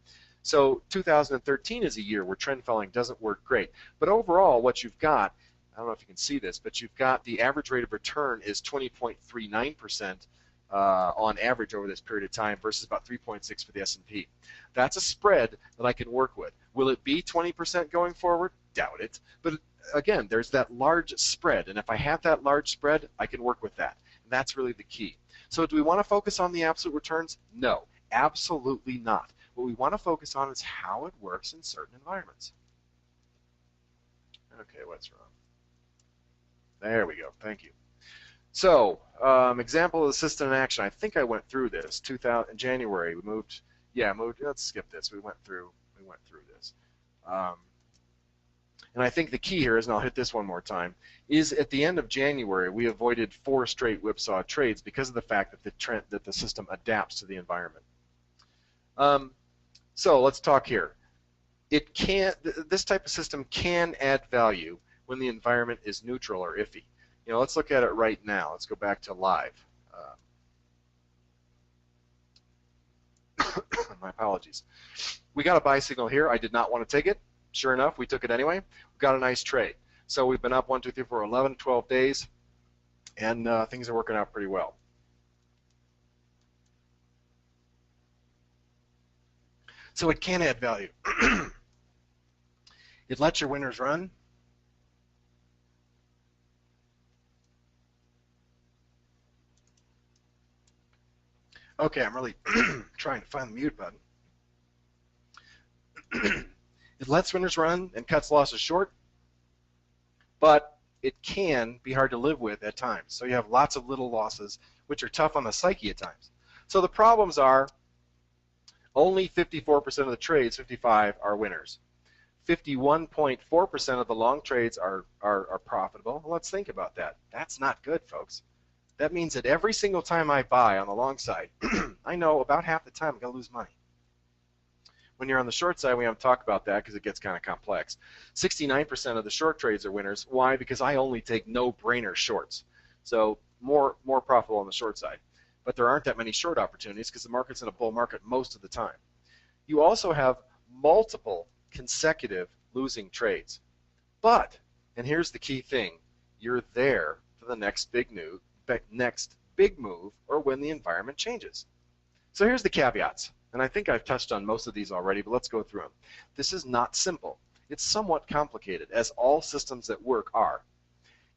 So 2013 is a year where trend following doesn't work great. But overall, what you've got, I don't know if you can see this, but you've got the average rate of return is 20.39% on average over this period of time versus about 3.6 for the S&P. That's a spread that I can work with. Will it be 20% going forward? Doubt it. But again, there's that large spread, and if I have that large spread, I can work with that. And that's really the key. So do we want to focus on the absolute returns? No, absolutely not. What we want to focus on is how it works in certain environments. Okay, what's wrong? There we go. Thank you. So, example of the system in action. I think I went through this. In January, we moved. Yeah, moved. Let's skip this. We went through this. And I think the key here is, and I'll hit this one more time, is at the end of January we avoided 4 straight whipsaw trades because of the fact that the system adapts to the environment. So let's talk here. This type of system can add value when the environment is neutral or iffy. Let's look at it right now. Let's go back to live. My apologies. We got a buy signal here. I did not want to take it. Sure enough, we took it anyway. We got a nice trade. So we've been up 1, 2, 3, 4, 11, 12 days, and things are working out pretty well. So it can add value. It lets your winners run. Okay, I'm really trying to find the mute button. It lets winners run and cuts losses short, but it can be hard to live with at times. So you have lots of little losses, which are tough on the psyche at times. So the problems are only 54% of the trades, 55, are winners. 51.4% of the long trades are profitable. Well, let's think about that. That's not good, folks. That means that every single time I buy on the long side, I know about half the time I'm going to lose money. When you're on the short side, we haven't talked about that because it gets kind of complex. 69% of the short trades are winners. Why? Because I only take no-brainer shorts. So more profitable on the short side. But there aren't that many short opportunities because the market's in a bull market most of the time. You also have multiple consecutive losing trades. But, and here's the key thing, you're there for the next big move or when the environment changes. So here's the caveats. And I think I've touched on most of these already, but let's go through them. This is not simple. It's somewhat complicated, as all systems that work are.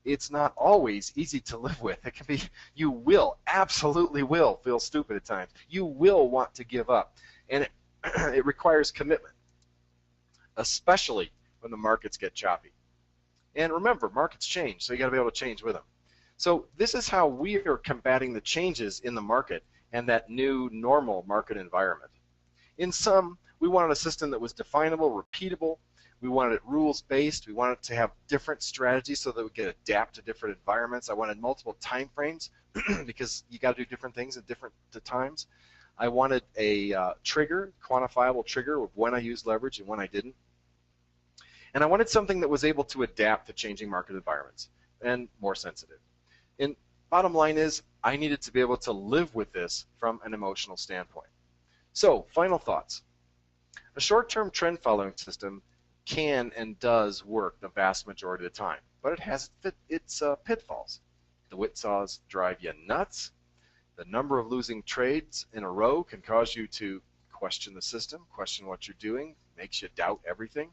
It's not always easy to live with. It can be, you will, absolutely will feel stupid at times. You will want to give up. And it requires commitment, especially when the markets get choppy. And remember, markets change, so you got to be able to change with them. So this is how we are combating the changes in the market and that new normal market environment. In sum, we wanted a system that was definable, repeatable. We wanted it rules-based. We wanted it to have different strategies so that we could adapt to different environments. I wanted multiple time frames because you got to do different things at different times. I wanted a trigger, quantifiable trigger of when I used leverage and when I didn't. And I wanted something that was able to adapt to changing market environments and more sensitive. And bottom line is, I needed to be able to live with this from an emotional standpoint. So, final thoughts. A short-term trend following system can and does work the vast majority of the time, but it has its pitfalls. The whipsaws drive you nuts. The number of losing trades in a row can cause you to question the system, question what you're doing, makes you doubt everything.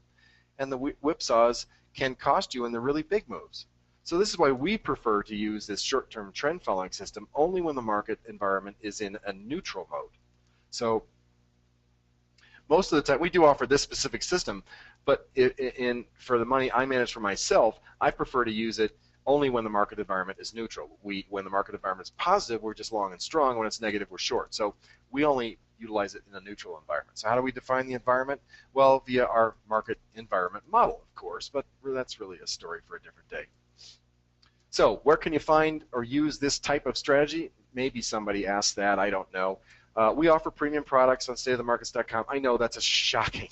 And the whipsaws can cost you in the really big moves. So this is why we prefer to use this short-term trend following system only when the market environment is in a neutral mode. So most of the time, we do offer this specific system, but for the money I manage for myself, I prefer to use it only when the market environment is neutral. When the market environment is positive, we're just long and strong. When it's negative, we're short. So we only utilize it in a neutral environment. So how do we define the environment? Well, via our market environment model, of course, but that's really a story for a different day. So where can you find or use this type of strategy? Maybe somebody asked that. I don't know. We offer premium products on stateofthemarkets.com. I know that's a shocking,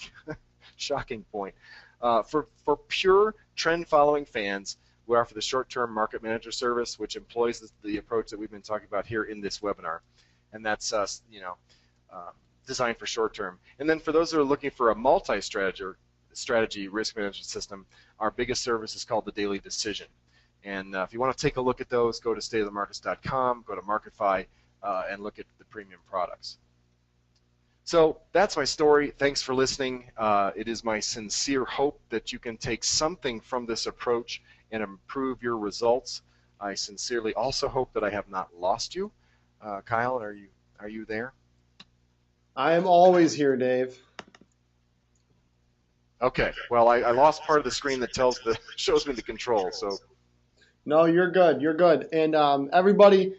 shocking point. For pure trend-following fans, we offer the short-term market manager service, which employs the approach that we've been talking about here in this webinar, and that's designed for short-term. And then for those that are looking for a multi-strategy risk management system, our biggest service is called the Daily Decision. And if you want to take a look at those, go to stateofthemarkets.com, go to Marketfy, and look at the premium products. So that's my story. Thanks for listening. It is my sincere hope that you can take something from this approach and improve your results. I sincerely also hope that I have not lost you. Kyle, are you there? I am always here, Dave. Okay. Well, I lost part of the screen that shows me the control. So. No, you're good. You're good. And everybody,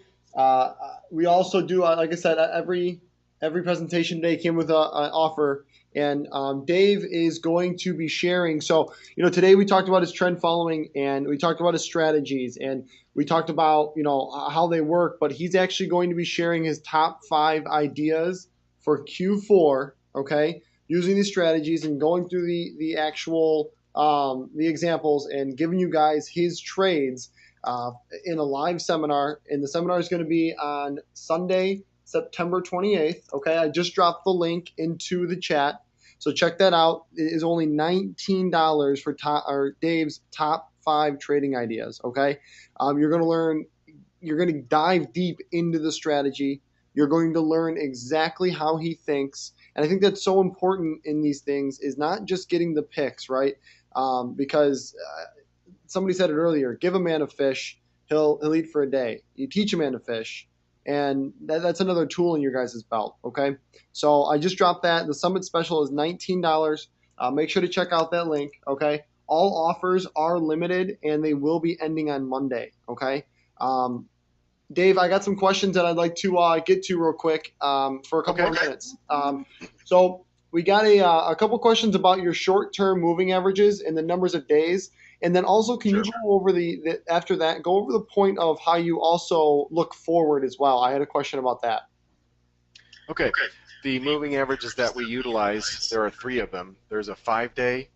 we also do, like I said, every presentation today came with an offer. And Dave is going to be sharing. So, today we talked about his trend following, and we talked about his strategies, and we talked about, how they work. But he's actually going to be sharing his top 5 ideas for Q4, okay, using these strategies and going through the actual the examples and giving you guys his trades in a live seminar. And the seminar is going to be on Sunday, September 28th. Okay, I just dropped the link into the chat, so check that out. It is only $19 for Dave's top 5 trading ideas. Okay, you're going to learn. You're going to dive deep into the strategy. You're going to learn exactly how he thinks. And I think that's so important in these things, is not just getting the picks, right? Because somebody said it earlier, give a man a fish, he'll eat for a day. You teach a man to fish, and that's another tool in your guys' belt. Okay, so I just dropped that. The Summit Special is $19. Make sure to check out that link. Okay, all offers are limited and they will be ending on Monday. Okay. Dave, I got some questions that I'd like to get to real quick for a couple Okay. of minutes. So we got a couple questions about your short-term moving averages and the numbers of days, and then also can you Sure. go over after that go over the point of how you also look forward as well? I had a question about that. Okay. The moving averages that we utilize, there are 3 of them. There's a 5-day,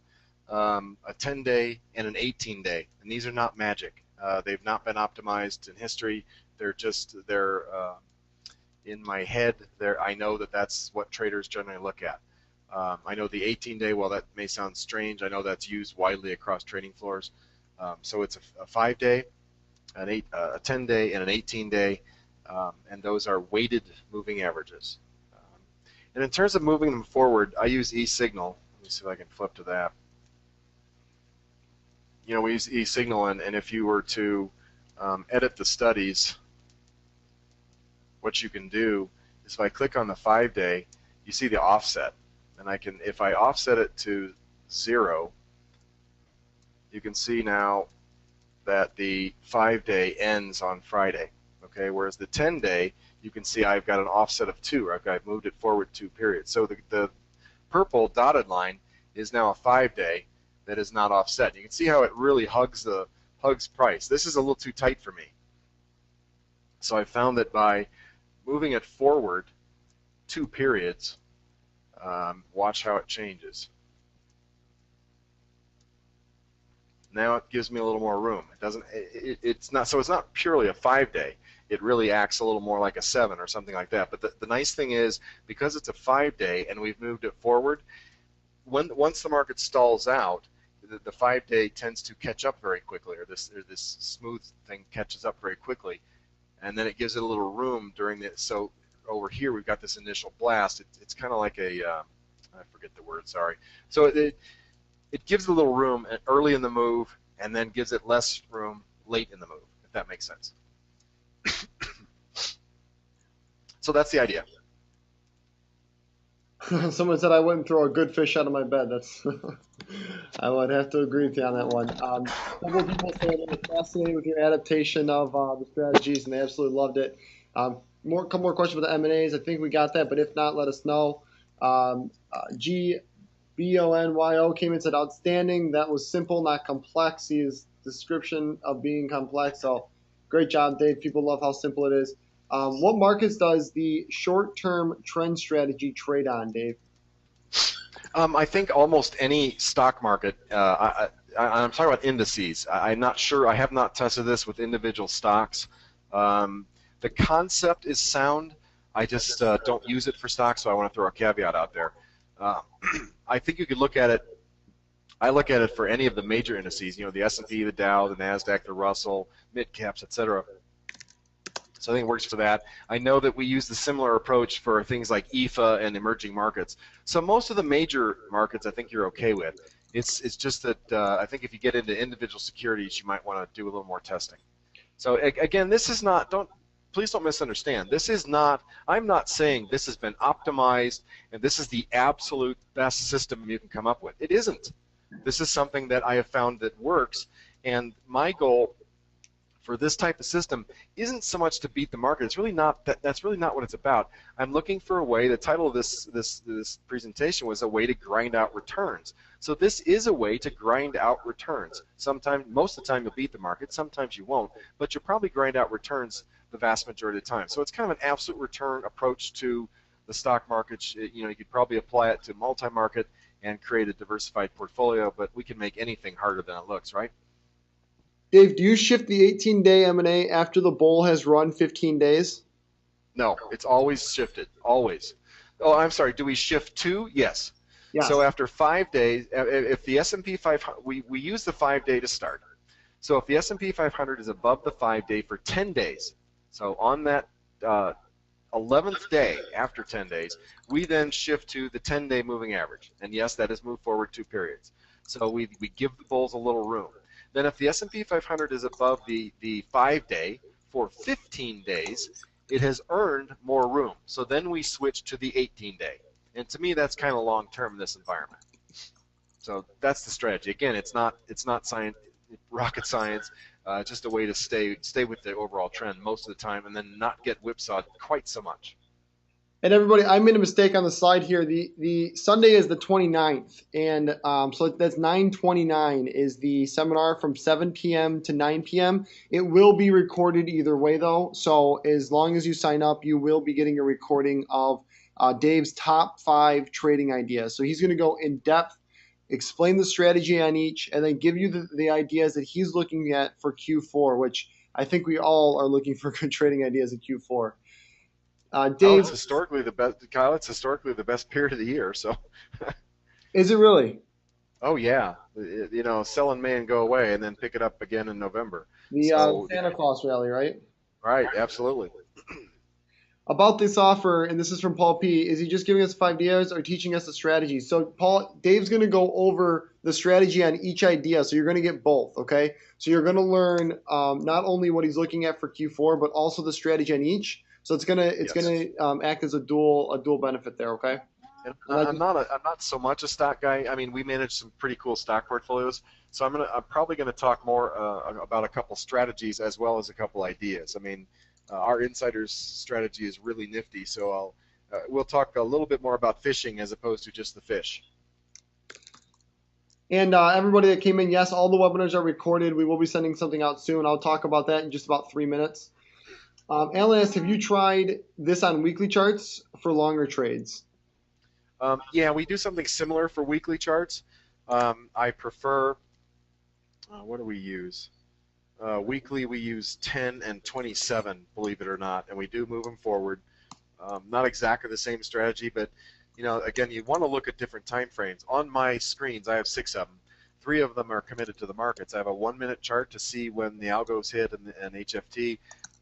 a 10-day, and an 18-day, and these are not magic. They've not been optimized in history. They're in my head. I know that that's what traders generally look at. I know the 18-day, well, that may sound strange. I know that's used widely across trading floors. So it's a 5-day, a 10-day, and an 18-day, and those are weighted moving averages. And in terms of moving them forward, I use e-signal. Let me see if I can flip to that. We use e-signal, and if you were to edit the studies, what you can do is if I click on the 5-day, you see the offset. And if I offset it to 0, you can see now that the 5-day ends on Friday. Okay, whereas the 10-day, you can see I've got an offset of 2. I've moved it forward 2 periods. So the purple dotted line is now a 5-day that is not offset. You can see how it really hugs price. This is a little too tight for me. So I found that by moving it forward 2 periods, watch how it changes. Now it gives me a little more room. It's not purely a 5-day. It really acts a little more like a 7 or something like that. But the nice thing is, because it's a 5-day and we've moved it forward, once the market stalls out, the 5-day tends to catch up very quickly, or this smooth thing catches up very quickly, and then it gives it a little room during the. So over here we've got this initial blast. It's kind of like I forget the word. Sorry. So it gives a little room early in the move, and then gives it less room late in the move, if that makes sense. So that's the idea. Someone said I wouldn't throw a good fish out of my bed. That's I would have to agree with you on that one. Several people say they were fascinated with your adaptation of the strategies, and they absolutely loved it. Couple more questions about the M&As. I think we got that, but if not, let us know. GBONYO came in and said, outstanding. That was simple, not complex. His description of being complex. So great job, Dave. People love how simple it is. What markets does the short-term trend strategy trade on, Dave? I think almost any stock market. I'm talking about indices. I'm not sure. I have not tested this with individual stocks. The concept is sound. I just don't use it for stocks, so I want to throw a caveat out there. I think you could look at it. I look at it for any of the major indices. The S&P, the Dow, the Nasdaq, the Russell, mid caps, etc. So I think it works for that. I know that we use the similar approach for things like EFA and emerging markets. So most of the major markets I think you're okay with. It's just that I think if you get into individual securities, you might want to do a little more testing. So again, this is not, please don't misunderstand. This is not, I'm not saying this has been optimized and this is the absolute best system you can come up with. It isn't. This is something that I have found that works, and my goal for this type of system isn't so much to beat the market. It's really not that's really not what it's about. I'm looking for a way. The title of this presentation was a way to grind out returns. So this is a way to grind out returns. Sometimes, most of the time, you'll beat the market. Sometimes you won't, but you'll probably grind out returns the vast majority of the time. So it's kind of an absolute return approach to the stock market. You could probably apply it to multi-market and create a diversified portfolio, but we can make anything harder than it looks, right? Dave, do you shift the 18-day M&A after the bull has run 15 days? No, it's always shifted, always. Oh, I'm sorry, do we shift to? Yes. Yes. So after 5 days, if the S&P 500, we use the 5-day to start. So if the S&P 500 is above the 5-day for 10 days, so on that 11th day after 10 days, we then shift to the 10-day moving average. And yes, that is moved forward 2 periods. So we give the bulls a little room. Then if the S&P 500 is above the 5-day for 15 days, it has earned more room. So then we switch to the 18-day. And to me, that's kind of long-term in this environment. So that's the strategy. Again, it's not science, rocket science. Just a way to stay with the overall trend most of the time, and then not get whipsawed quite so much. And everybody, I made a mistake on the slide here. The Sunday is the 29th, and so that's 9/29 is the seminar from 7 p.m. to 9 p.m. It will be recorded either way, though. So as long as you sign up, you will be getting a recording of Dave's top 5 trading ideas. So he's going to go in depth, explain the strategy on each, and then give you the ideas that he's looking at for Q4, which I think we all are looking for good trading ideas in Q4. Dave, it's historically the best. Kyle, it's historically the best period of the year. So, is it really? oh yeah, sell in May and go away, and then pick it up again in November. The So, Santa Claus rally, right? right, absolutely. About this offer, and this is from Paul P. Is he just giving us 5 ideas or teaching us a strategy? So, Dave's going to go over the strategy on each idea. So you're going to get both, okay? So you're going to learn not only what he's looking at for Q4, but also the strategy on each. So it's gonna act as a dual benefit there, okay? And I'm not so much a stock guy. I mean, we manage some pretty cool stock portfolios, so I'm probably gonna talk more about a couple strategies as well as a couple ideas. I mean, our insider's strategy is really nifty, so we'll talk a little bit more about fishing as opposed to just the fish. And everybody that came in, yes, all the webinars are recorded. We will be sending something out soon. I'll talk about that in just about 3 minutes. Alan asked, have you tried this on weekly charts for longer trades? Yeah, we do something similar for weekly charts. I prefer, what do we use? Weekly we use 10 and 27, believe it or not, and we do move them forward. Not exactly the same strategy, but again, you want to look at different time frames. On my screens, I have 6 of them. 3 of them are committed to the markets. I have a 1-minute chart to see when the algos hit and HFT,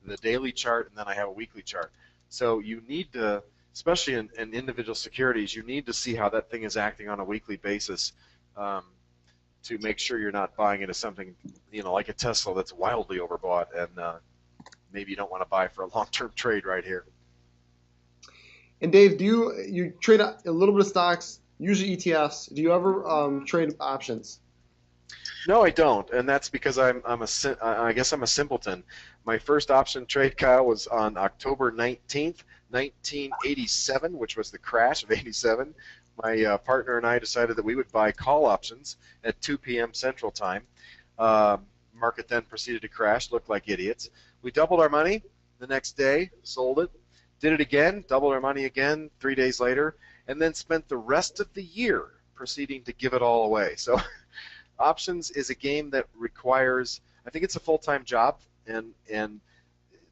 the daily chart, and then I have a weekly chart. So you need to, especially in individual securities, you need to see how that thing is acting on a weekly basis to make sure you're not buying into something, like a Tesla that's wildly overbought, and maybe you don't want to buy for a long-term trade right here. And Dave, do you trade a little bit of stocks, usually ETFs? Do you ever trade options? No, I don't, and that's because I guess I'm a simpleton. My first option trade, Kyle, was on October 19th, 1987, which was the crash of 87. My partner and I decided that we would buy call options at 2 p.m. Central Time. Market then proceeded to crash, looked like idiots. We doubled our money the next day, sold it, did it again, doubled our money again 3 days later, and then spent the rest of the year proceeding to give it all away. So options is a game that requires, I think it's a full-time job, and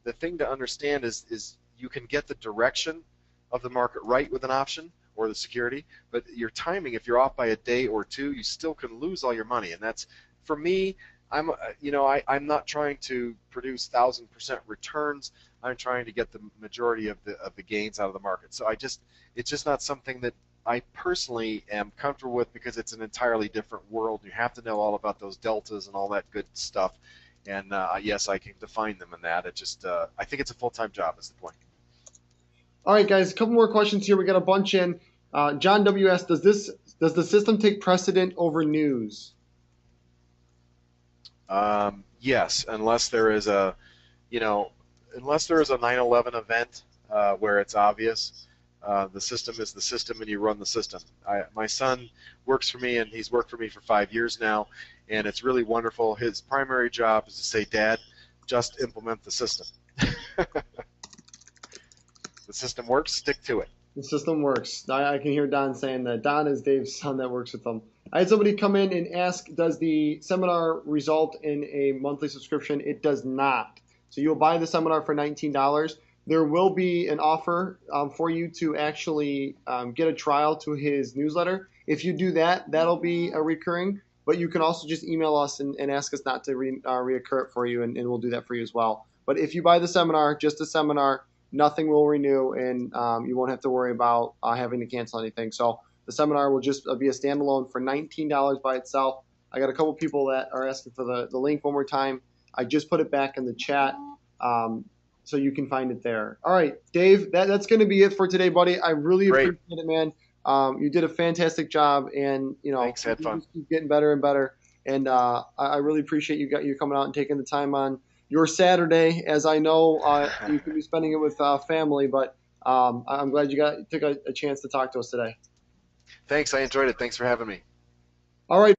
the thing to understand is you can get the direction of the market right with an option or the security, but your timing, if you're off by a day or two, you still can lose all your money. And that's, for me, I'm not trying to produce 1,000% returns. I'm trying to get the majority of the gains out of the market. So it's just not something that I personally am comfortable with, because it's an entirely different world. You have to know all about those deltas and all that good stuff. And yes, I can define them in that. It just I think it's a full-time job is the point. All right, guys, a couple more questions here. We got a bunch in. John W.S., does the system take precedent over news? Yes, unless there is a 9/11 event where it's obvious. The system is the system, and you run the system. My son works for me, and he's worked for me for 5 years now, and it's really wonderful. His primary job is to say, "Dad, just implement the system." The system works, stick to it. The system works. I can hear Don saying that. Don is Dave's son that works with them. I had somebody come in and ask, does the seminar result in a monthly subscription? It does not. So you'll buy the seminar for $19. There will be an offer for you to actually get a trial to his newsletter. If you do that, that'll be a recurring. But you can also just email us and ask us not to reoccur it for you, and we'll do that for you as well. But if you buy the seminar, just a seminar, nothing will renew, and you won't have to worry about having to cancel anything. So the seminar will just be a standalone for $19 by itself. I got a couple people that are asking for the link one more time. I just put it back in the chat. so you can find it there. All right, Dave, that's going to be it for today, buddy. I really Great. appreciate it, man. You did a fantastic job, and Thanks. you Had fun. just keep getting better and better. And I really appreciate you coming out and taking the time on your Saturday, as I know you can be spending it with family, but I'm glad you took a chance to talk to us today. Thanks. I enjoyed it. Thanks for having me. All right.